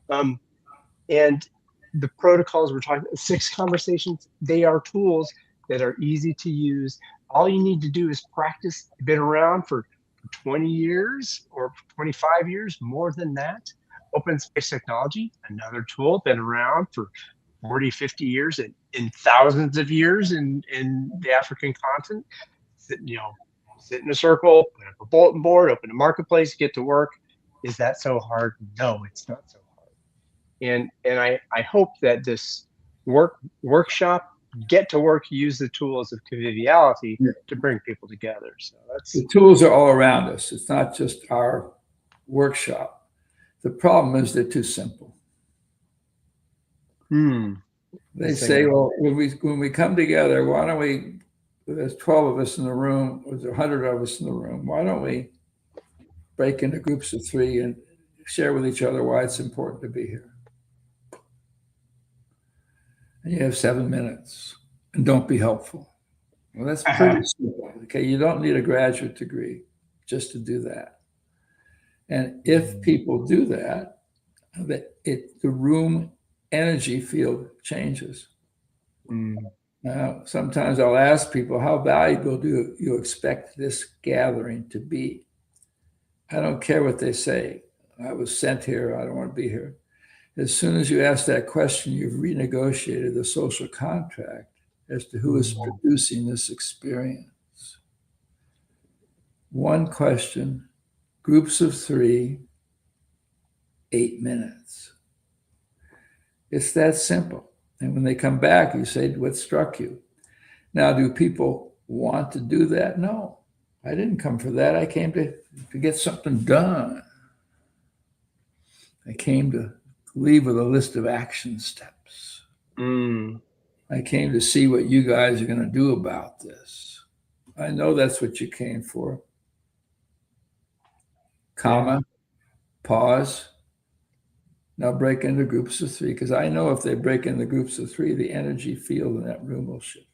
And the protocols we're talking about, 6 conversations, they are tools that are easy to use. All you need to do is practice. Been around for 20 years or 25 years, more than that. Open space technology, another tool, been around for 40, 50 years and in thousands of years in the African continent. Sit in a circle, put up a bulletin board, open a marketplace, get to work. Is that so hard? No, it's not so hard. And I hope that this workshop, get to work, use the tools of conviviality to bring people together. So the tools are all around us. It's not just our workshop. The problem is they're too simple. They say, well, when we come together, why don't we? There's 12 of us in the room, or there's 100 of us in the room. Why don't we break into groups of 3 and share with each other why it's important to be here? And you have 7 minutes, and don't be helpful. Well, that's pretty simple. Okay, you don't need a graduate degree just to do that. And if people do that, the room energy field changes. Sometimes I'll ask people, how valuable do you expect this gathering to be? I don't care what they say. I was sent here. I don't want to be here. As soon as you ask that question, you've renegotiated the social contract as to who is producing this experience. One question, groups of 3, 8 minutes. It's that simple. And when they come back, you say, what struck you? Now, do people want to do that? No, I didn't come for that. I came to get something done. I came to leave with a list of action steps. I came to see what you guys are going to do about this. I know that's what you came for. Comma, pause. Now break into groups of 3, because I know if they break into groups of 3, the energy field in that room will shift.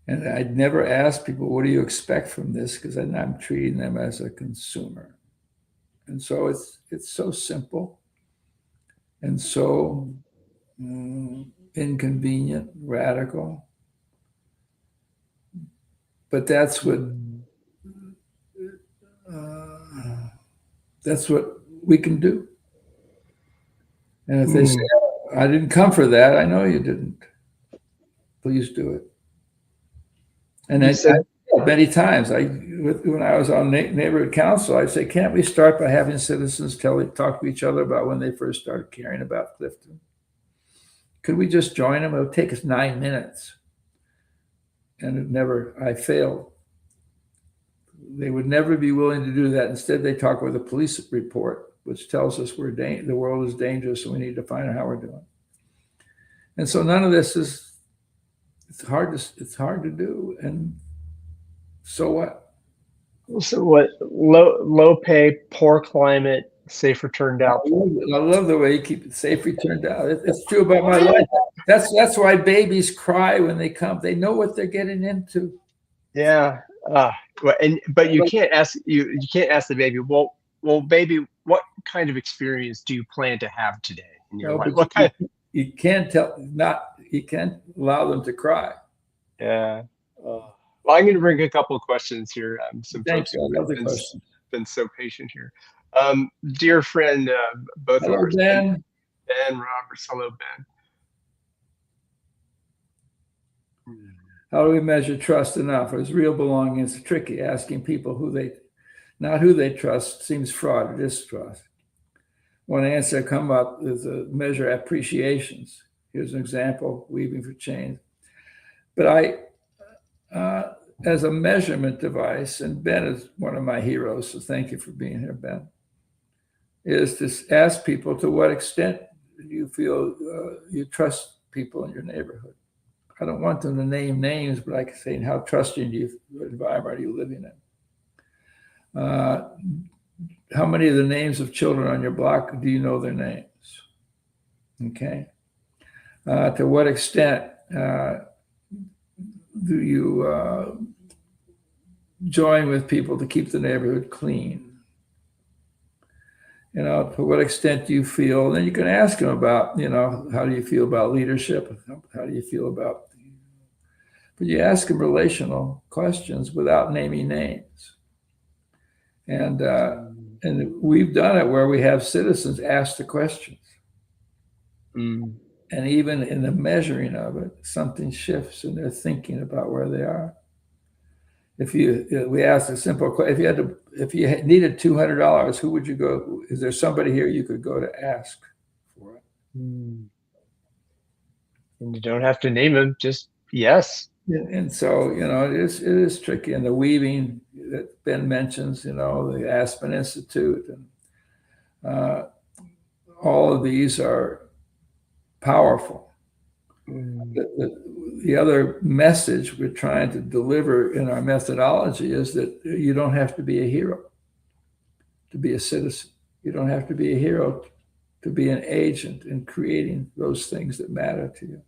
And I'd never ask people, what do you expect from this? Because I'm treating them as a consumer. And so it's so simple and so inconvenient, radical. But that's what we can do. And if they say, I didn't come for that, I know you didn't. Please do it. And I said many times, when I was on neighborhood council, I'd say, can't we start by having citizens talk to each other about when they first started caring about Clifton? Could we just join them? It would take us 9 minutes. And I failed. They would never be willing to do that. Instead, they talk with a police report, which tells us the world is dangerous and we need to find out how we're doing. And so none of this it's hard to do. And so what? So what? Low pay, poor climate, safe returned out. I love the way you keep it safe returned out. It's true about my life. That's why babies cry when they come. They know what they're getting into. Yeah. But you can't ask the baby, well, baby, what kind of experience do you plan to have today in your life? What kind you can't you can't allow them to cry. Yeah. Well, I'm going to bring a couple of questions here. Some Thanks. folks I love the have question. been so patient here. Dear friend, both hello, of ours, Ben. Ben Roberts. Hello, Ben. How do we measure trust enough? Is real belonging is tricky. Asking people not who they trust seems fraud or distrust. One answer come up is a measure appreciations. Here's an example, weaving for change. But as a measurement device, and Ben is one of my heroes, so thank you for being here, Ben, is to ask people to what extent you feel you trust people in your neighborhood. I don't want them to name names, but I can say, how trusting environment are you living in? How many of the names of children on your block do you know their names? Okay. To what extent do you join with people to keep the neighborhood clean? To what extent do you feel? And then you can ask them about, how do you feel about leadership? How do you feel about? But you ask them relational questions without naming names. And we've done it where we have citizens ask the questions. And even in the measuring of it, something shifts in their thinking about where they are. We asked a simple question, if you needed $200, who would you go? Is there somebody here you could go to ask for it? And you don't have to name them, just yes. And so, it is tricky. And the weaving that Ben mentions, the Aspen Institute, and all of these are powerful. The other message we're trying to deliver in our methodology is that you don't have to be a hero to be a citizen. You don't have to be a hero to be an agent in creating those things that matter to you.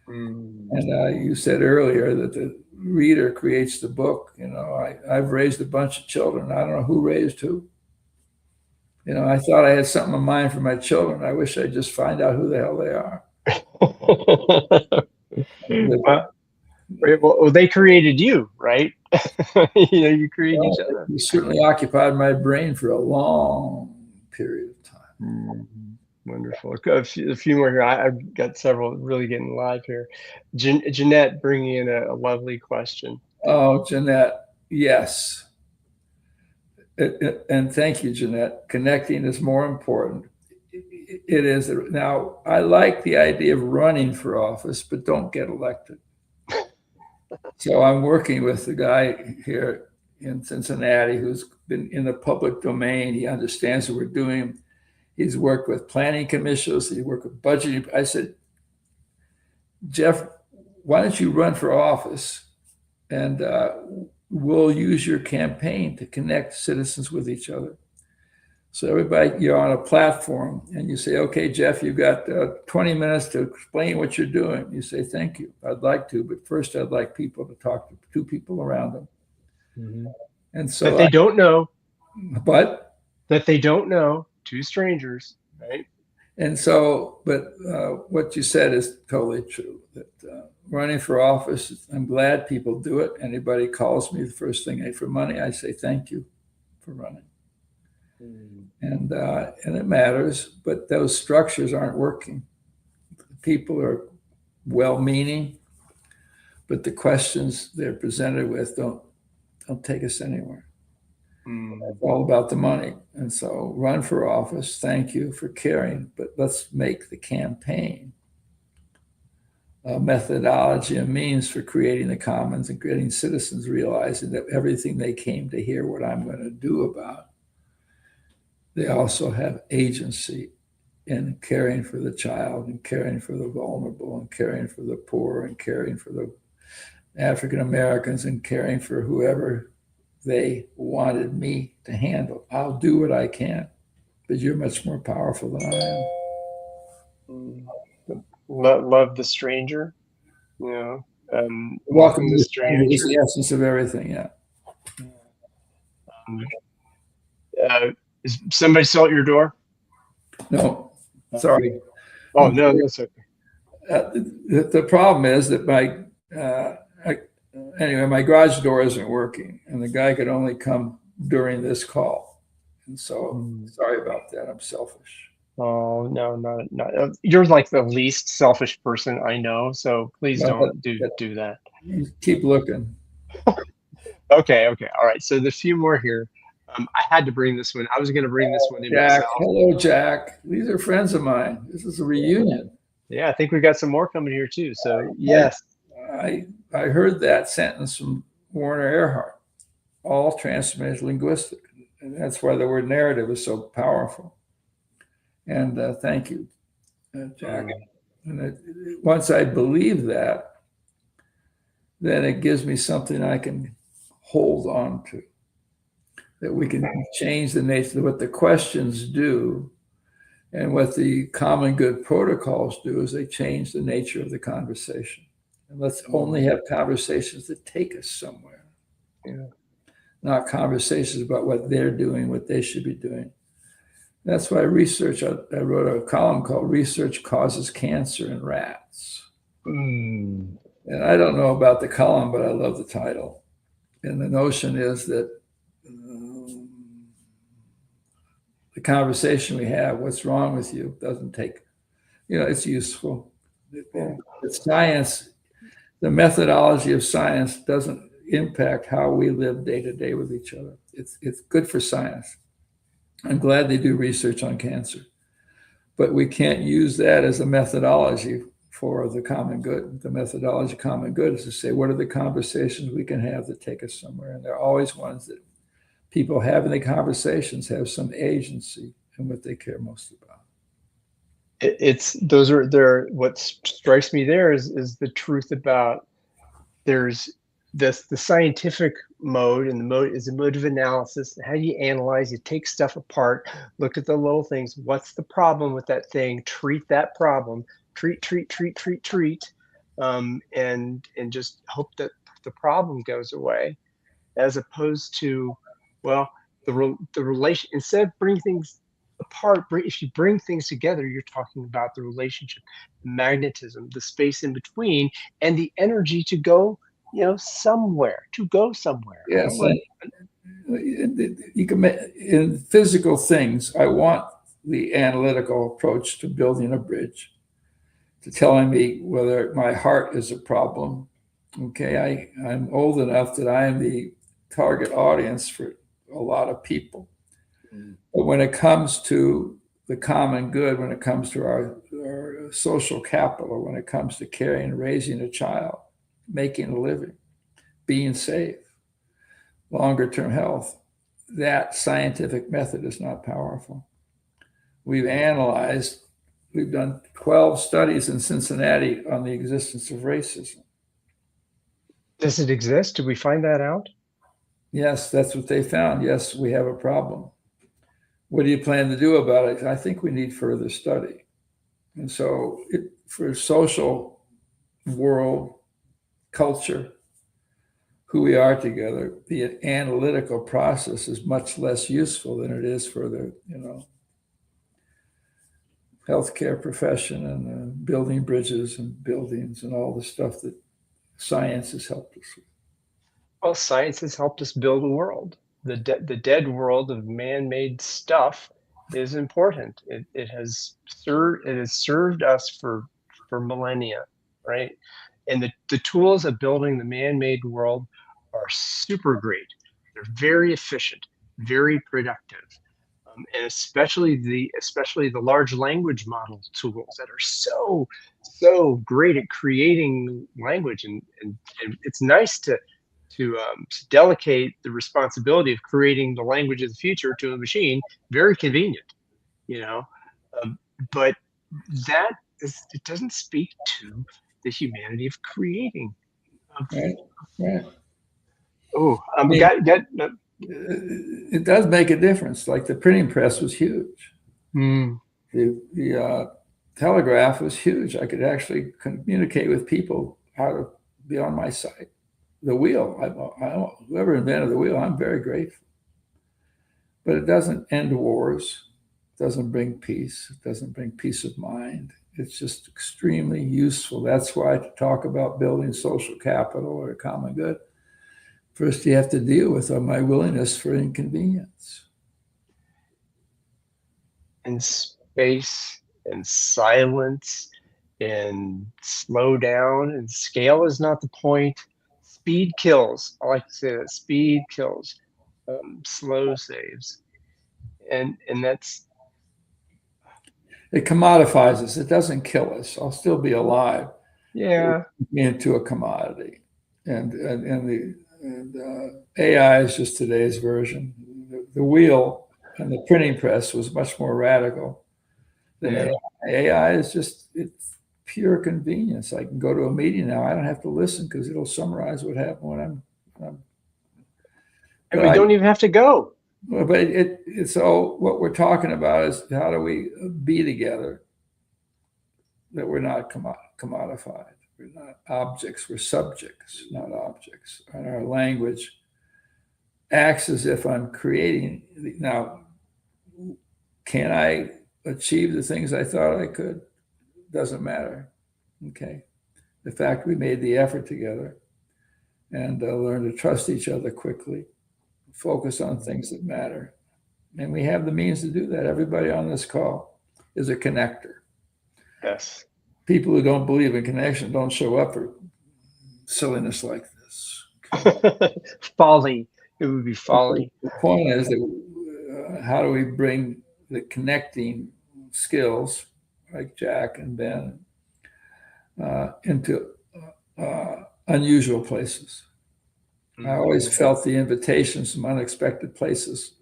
And you said earlier that the reader creates the book. I've raised a bunch of children. I don't know who raised who. I thought I had something in mind for my children. I wish I'd just find out who the hell they are. Well, they created you, right? You created each other. You certainly occupied my brain for a long period of time. Wonderful. A few more here. I've got several really getting live here. Jeanette bringing in a lovely question. Oh, Jeanette, yes. And thank you, Jeanette. Connecting is more important. It is. Now, I like the idea of running for office, but don't get elected. So I'm working with the guy here in Cincinnati who's been in the public domain. He understands what we're doing. He's worked with planning commissions. He worked with budgeting. I said, Jeff, why don't you run for office and we'll use your campaign to connect citizens with each other. So everybody, you're on a platform and you say, okay, Jeff, you've got 20 minutes to explain what you're doing. You say, thank you. I'd like to, but first I'd like people to talk to two people around them. Mm-hmm. And so that they don't know. But? That they don't know, two strangers, right? And so, but what you said is totally true. That running for office, I'm glad people do it. Anybody calls me, the first thing for money, I say thank you for running. And it matters, but those structures aren't working. People are well-meaning, but the questions they're presented with don't take us anywhere. It's all about the money. And so run for office. Thank you for caring, but let's make the campaign a methodology, a means for creating the commons and getting citizens realizing that everything they came to hear what I'm going to do about, they also have agency in caring for the child and caring for the vulnerable and caring for the poor and caring for the African Americans and caring for whoever they wanted me to handle. I'll do what I can, but you're much more powerful than I am. Love the stranger, you know. Welcome the stranger is the essence of everything. Yeah. Is somebody still at your door? No, sorry. Oh no, that's okay. The problem is that my garage door isn't working, and the guy could only come during this call, and so sorry about that. I'm selfish. Oh no, not. You're like the least selfish person I know, so please don't do that. Keep looking. Okay, all right. So there's a few more here. I had to bring this one. I was going to bring this one in Jack, myself. hello, Jack. These are friends of mine. This is a reunion. Yeah, I think we got some more coming here too. So yes, I heard that sentence from Werner Erhard. All transformational linguistic, and that's why the word narrative is so powerful. And thank you, Jack. And once I believe that, then it gives me something I can hold on to. That we can change the nature of what the questions do, and what the common good protocols do is they change the nature of the conversation. And let's only have conversations that take us somewhere. Yeah. Not conversations about what they're doing, what they should be doing. That's why research, I wrote a column called Research Causes Cancer in Rats. And I don't know about the column, but I love the title. And the notion is that the conversation we have, what's wrong with you, doesn't take, it's useful. It's science, the methodology of science doesn't impact how we live day to day with each other. It's good for science. I'm glad they do research on cancer, but we can't use that as a methodology for the common good. The methodology of common good is to say, what are the conversations we can have that take us somewhere? And they're always ones that people having the conversations have some agency in what they care most about. What strikes me there is the truth about there's the scientific mode, and the mode is a mode of analysis. How do you analyze? You take stuff apart, look at the little things. What's the problem with that thing? Treat that problem. Treat, and just hope that the problem goes away, as opposed to, well, the relation. Instead of bringing things apart, if you bring things together, you're talking about the relationship, the magnetism, the space in between, and the energy to go, somewhere. Yes, you can in physical things. I want the analytical approach to building a bridge, to telling me whether my heart is a problem. Okay, I'm old enough that I am the target audience for a lot of people. Mm. But when it comes to the common good, when it comes to our social capital, when it comes to caring and raising a child, making a living, being safe, longer term health, that scientific method is not powerful. We've analyzed, we've done 12 studies in Cincinnati on the existence of racism. Does it exist? Did we find that out? Yes, that's what they found. Yes, we have a problem. What do you plan to do about it? I think we need further study. And so for social world, culture, who we are together, the analytical process is much less useful than it is for the, healthcare profession and building bridges and buildings and all the stuff that science has helped us with. Well, science has helped us build a world. The dead world of man-made stuff is important. It has served us for millennia, right? And the tools of building the man-made world are super great. They're very efficient, very productive. And especially the large language model tools that are so great at creating language, and it's nice to delegate the responsibility of creating the language of the future to a machine. Very convenient, you know. Um, but it doesn't speak to the humanity of creating. Of, Right? Right. oh, I mean, got it does make a difference. Like the printing press was huge. mm, The telegraph was huge. I could actually communicate with people how to be on my site. The wheel, whoever invented the wheel, I'm very grateful. But it doesn't end wars. It doesn't bring peace. It doesn't bring peace of mind. It's just extremely useful. That's why to talk about building social capital or common good, first you have to deal with my willingness for inconvenience. and space and silence and slow down, and scale is not the point. Speed kills. I like to say that speed kills. Slow saves, and that's It commodifies us. It doesn't kill us. I'll still be alive. yeah. Into a commodity, and AI is just today's version. The wheel and the printing press was much more radical than Yeah. AI. AI is just it's pure convenience. I can go to a meeting now. I don't have to listen because it'll summarize what happened when I'm And but we I don't even have to go. but it's all what we're talking about is how do we be together that we're not commodified. We're not objects, we're subjects, not objects. And our language acts as if I'm creating. Now, can I achieve the things I thought I could? Doesn't matter. Okay. The fact we made the effort together and learn to trust each other quickly, focus on things that matter. And we have the means to do that. Everybody on this call is a connector. Yes. People who don't believe in connection don't show up for silliness like this. Folly. It would be folly. The point is that how do we bring the connecting skills like Jack and Ben into unusual places? I always felt the invitations from unexpected places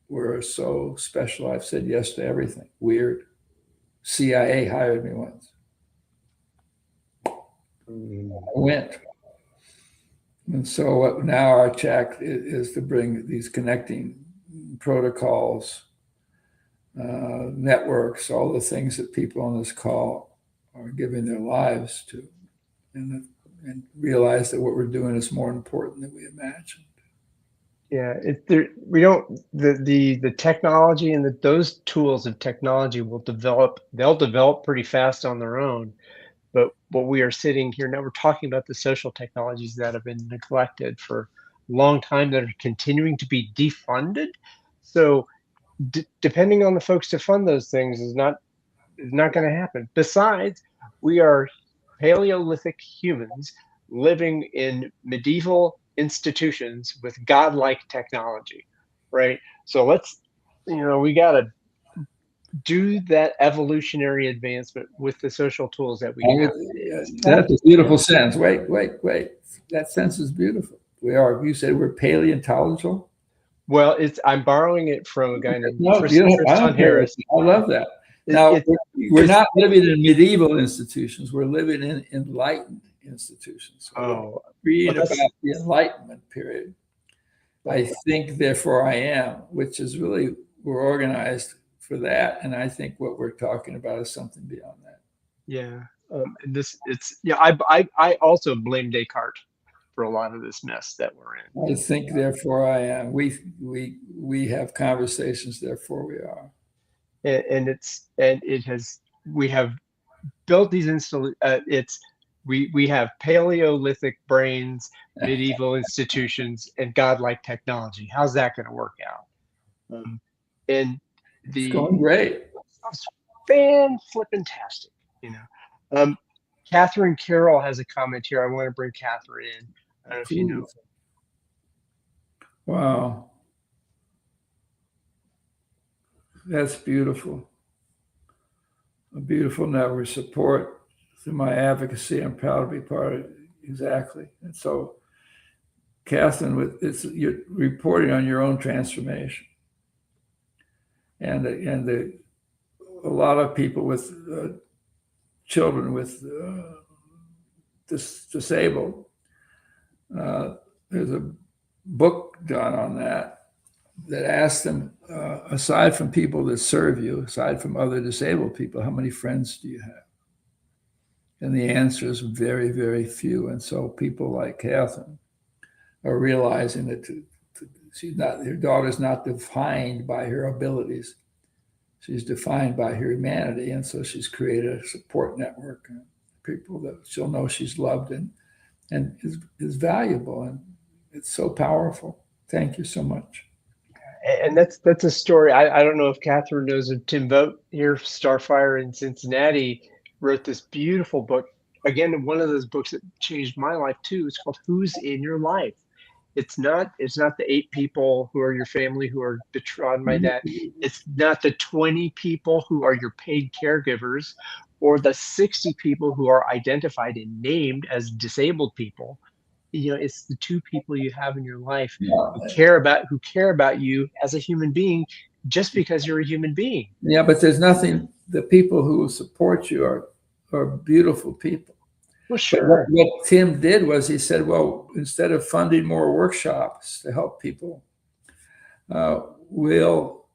were so special. I've said yes to everything. Weird. CIA hired me once. I went. And so now our check is to bring these connecting protocols, networks, all the things that people on this call are giving their lives to, and realize that what we're doing is more important than we imagined. Yeah, we don't the technology and those tools of technology will develop. They'll develop pretty fast on their own. But what we are sitting here now, we're talking about the social technologies that have been neglected for a long time that are continuing to be defunded. So depending on the folks to fund those things is not going to happen. Besides, we are Paleolithic humans living in medieval institutions with godlike technology, right? So we got to do that evolutionary advancement with the social tools that we have. That's a beautiful sentence. Wait. That sentence is beautiful. You said we're paleontological? Well, I'm borrowing it from a guy named No, I Tristan don't care. Harris. I love that. It, Now, it, we're it's not living in medieval institutions. We're living in enlightened institutions. So when oh, we well, read about the Enlightenment period, I well, think, therefore I am, which is really, we're organized for that. And I think what we're talking about is something beyond that. yeah. I also blame Descartes for a lot of this mess that we're in. I think, therefore I am. We have conversations, therefore we are. And it has we have built these it's we have Paleolithic brains, medieval institutions, and godlike technology. How's that going to work out? And It's the going great. fan flippin' tastic, you know. Catherine Carroll has a comment here. I want to bring Catherine in. I don't know if you know. Please. Wow. That's beautiful. A beautiful network support through my advocacy. I'm proud to be part of it. Exactly. And so, Catherine, you're reporting on your own transformation, and a lot of people with children with disabled. There's a book done on that asks them, aside from people that serve you, aside from other disabled people, how many friends do you have? And the answer is very, very few. And so people like Catherine are realizing that her daughter's not defined by her abilities. She's defined by her humanity. And so she's created a support network of people that she'll know she's loved and is valuable. And it's so powerful. Thank you so much. And that's a story. I don't know if Catherine knows of Tim Vogt here, Starfire in Cincinnati, wrote this beautiful book. Again, one of those books that changed my life too. It's called Who's in Your Life. It's not the 8 people who are your family who are betrothed by that. It's not the 20 people who are your paid caregivers or the 60 people who are identified and named as disabled people. It's the 2 people you have in your life who Yeah, care about you as a human being just because you're a human being. yeah, but there's nothing. The people who support you are beautiful people. Well, But sure. what Tim did was he said, well, instead of funding more workshops to help people, we'll,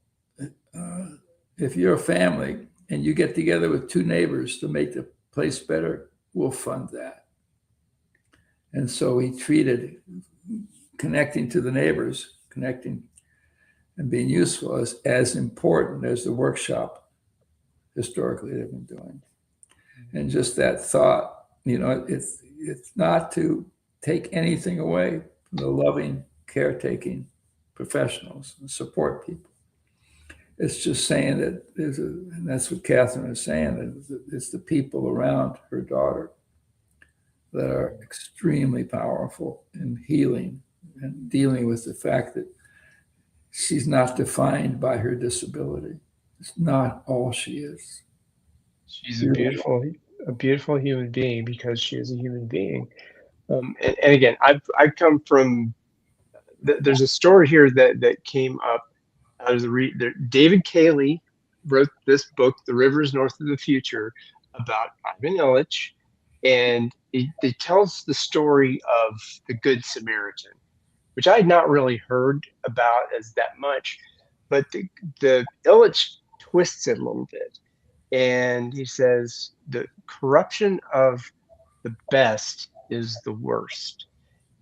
if you're a family and you get together with 2 neighbors to make the place better, we'll fund that. And so he treated connecting to the neighbors, connecting and being useful as important as the workshop historically they've been doing. And just that thought, it's not to take anything away from the loving, caretaking professionals and support people. It's just saying that and that's what Catherine is saying, that it's the people around her daughter that are extremely powerful in healing and dealing with the fact that she's not defined by her disability. It's not all she is. She's a beautiful human being because she is a human being. And again, I come from. There's a story here that came up out of David Cayley wrote this book, The Rivers North of the Future, about Ivan Illich, and it tells the story of the Good Samaritan, which I had not really heard about as that much, but the Illich twists it a little bit, and he says the corruption of the best is the worst,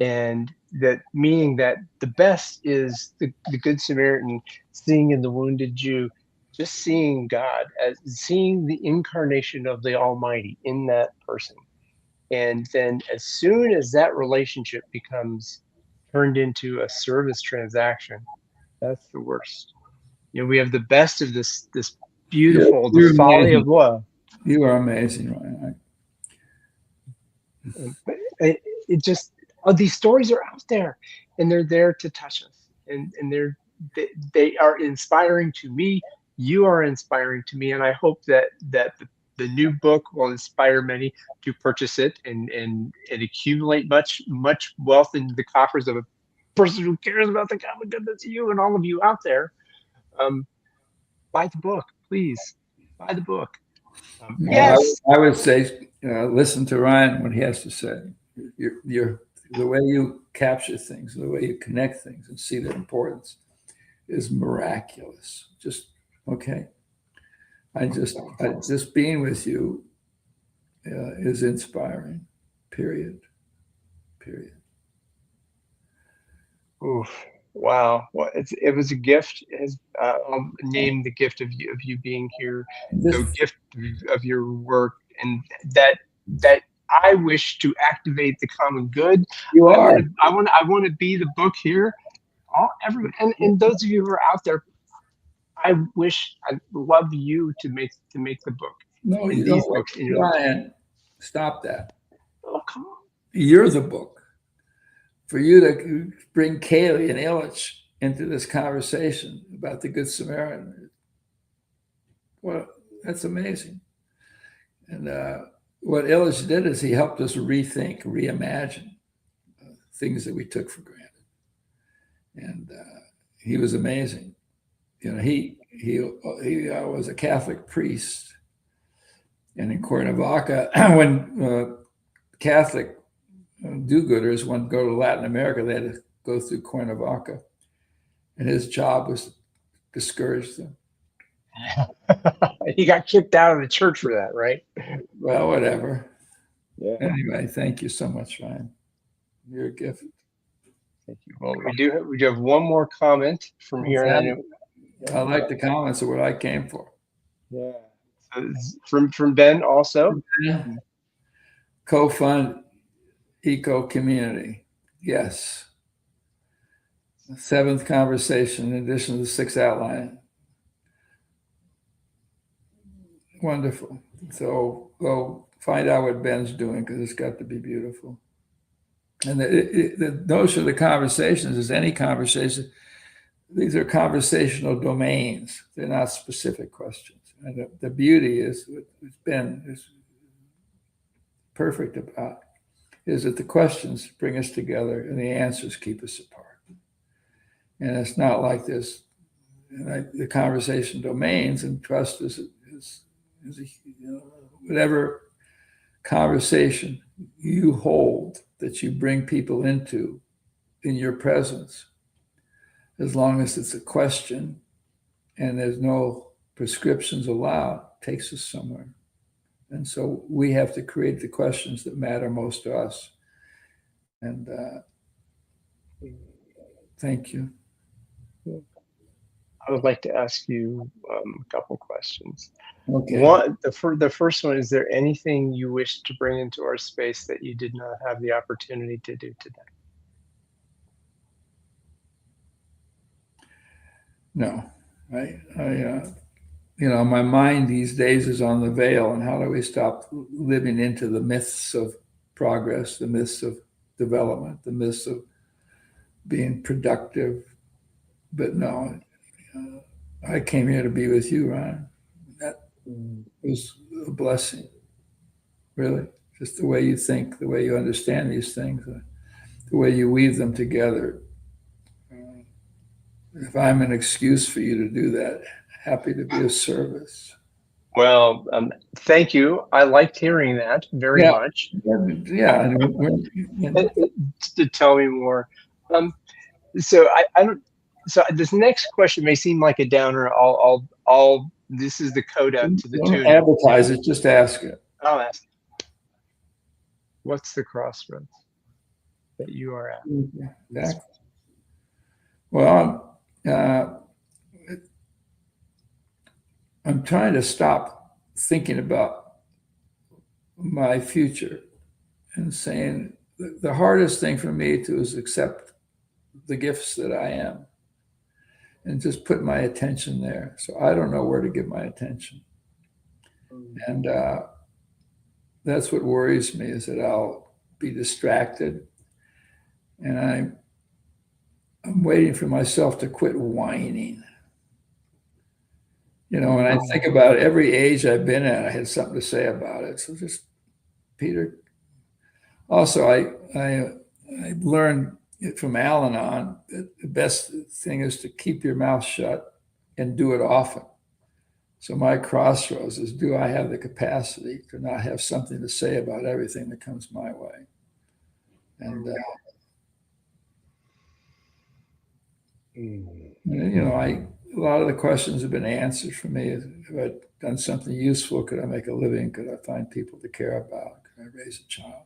and that meaning that the best is the Good Samaritan seeing in the wounded Jew, just seeing God as seeing the incarnation of the Almighty in that person. And then as soon as that relationship becomes turned into a service transaction, that's the worst. We have the best of this You're, beautiful, the you're folly of amazing. love. You are amazing, Ryan. But it just, oh, these stories are out there, and they're there to touch us, and they are inspiring to me. You are inspiring to me, and I hope that the new book will inspire many to purchase it and accumulate much wealth in the coffers of a person who cares about the common good. That's you and all of you out there. Um, buy the book, please. Buy the book. Well, Yes. I would say, listen to Ryan what he has to say. The way you capture things, the way you connect things and see their importance is miraculous. Just okay. Just being with you is inspiring. Period. Period. Oof. Wow. Well, it was a gift. I'll name the gift of you being here, the Just gift of your work, and that that I wish to activate the common good. you are. I want to be the book here. All everyone and those of you who are out there, I love you to make the book No, and you these don't. books in your life. Ryan, stop that. Oh, come on. You're the book. For you to bring Kaylee and Illich into this conversation about the Good Samaritan, well, that's amazing. And what Illich did is he helped us rethink, reimagine things that we took for granted. And he was amazing. He was a Catholic priest, and in Cuernavaca, when Catholic do-gooders wanted to go to Latin America, they had to go through Cuernavaca, and his job was to discourage them. He got kicked out of the church for that, right? Well, whatever. Yeah. Anyway, thank you so much, Ryan. You're a gift. Thank you. Well, we do have one more comment from here, and I know, I like the comments of what I came for. yeah. So from Ben also. Co-fund eco community. Yes. Seventh conversation in addition to the sixth outline. Wonderful. So go find out what Ben's doing because it's got to be beautiful. And the notion of the conversations is any conversation. These are conversational domains. They're not specific questions. And the beauty is what Ben is perfect about is that the questions bring us together and the answers keep us apart. And it's not like this. The conversation domains and trust is whatever conversation you hold that you bring people into in your presence, as long as it's a question and there's no prescriptions allowed, takes us somewhere. And so we have to create the questions that matter most to us. And thank you. I would like to ask you a couple questions. Okay. The first one, is there anything you wish to bring into our space that you did not have the opportunity to do today? No, my mind these days is on the veil, and how do we stop living into the myths of progress, the myths of development, the myths of being productive? But no, I came here to be with you, Ryan. That was a blessing, really. Just the way you think, the way you understand these things, the way you weave them together. If I'm an excuse for you to do that, happy to be of service. Well, thank you. I liked hearing that very much. Yeah. To tell me more. So I don't. So this next question may seem like a downer. This is the coda to the Don't tune. advertise it. Just ask it. I'll ask. What's the crossroads that you are at? Exactly. Well, I'm trying to stop thinking about my future and saying the hardest thing for me to is accept the gifts that I am and just put my attention there. So I don't know where to give my attention. And that's what worries me, is that I'll be distracted. And I'm waiting for myself to quit whining. You know, and I think about every age I've been at, I had something to say about it. So just, Peter. Also, I learned from Al-Anon that the best thing is to keep your mouth shut and do it often. So my crossroads is, do I have the capacity to not have something to say about everything that comes my way? And you know, a lot of the questions have been answered for me. Have I done something useful? Could I make a living? Could I find people to care about? Could I raise a child?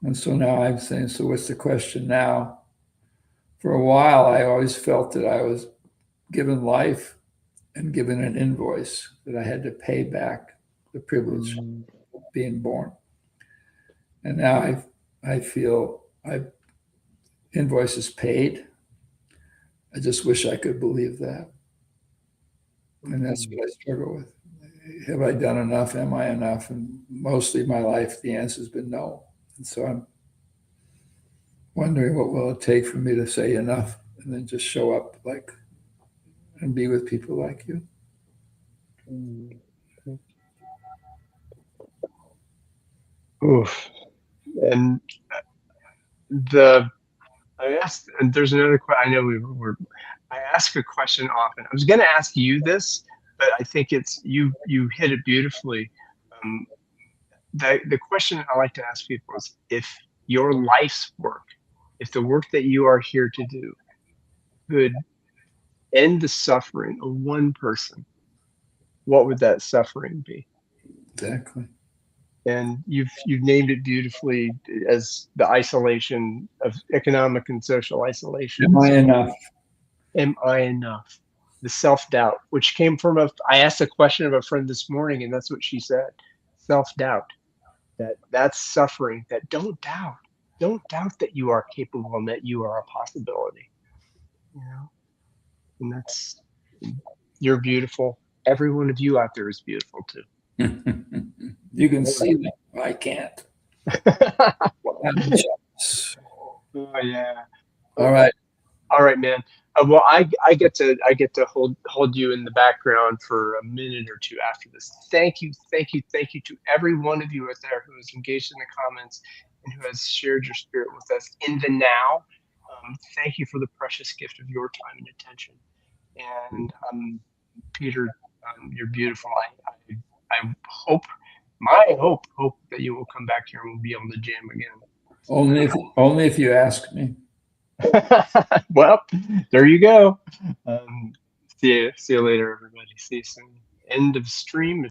And so now I'm saying, so what's the question now? For a while, I always felt that I was given life and given an invoice, that I had to pay back the privilege of being born. And now I feel I've invoices paid. I just wish I could believe that. And that's what I struggle with. Have I done enough? Am I enough? And mostly my life, the answer has been no. And so I'm wondering, what will it take for me to say enough and then just show up like and be with people like you? Oof. And I asked, and there's another question. I know I ask a question often. I was going to ask you this, but I think it's you hit it beautifully. Um, the question I like to ask people is, if your life's work, if the work that you are here to do could end the suffering of one person, what would that suffering be? Exactly. And you've named it beautifully as the isolation of economic and social isolation. Am I enough? Am I enough? The self-doubt, which came from I asked a question of a friend this morning, and that's what she said. Self-doubt. That's suffering. That don't doubt that you are capable and that you are a possibility. You know, and you're beautiful. Every one of you out there is beautiful too. You can see them. I can't. Oh yeah. All right. All right, man. Well, I get to hold you in the background for a minute or two after this. Thank you to every one of you out there who has engaged in the comments and who has shared your spirit with us in the now. Thank you for the precious gift of your time and attention. And Peter, you're beautiful. I hope, my hope that you will come back here and we'll be able to jam again. Only if you ask me. Well, there you go. See you later, everybody. See you soon. End of stream.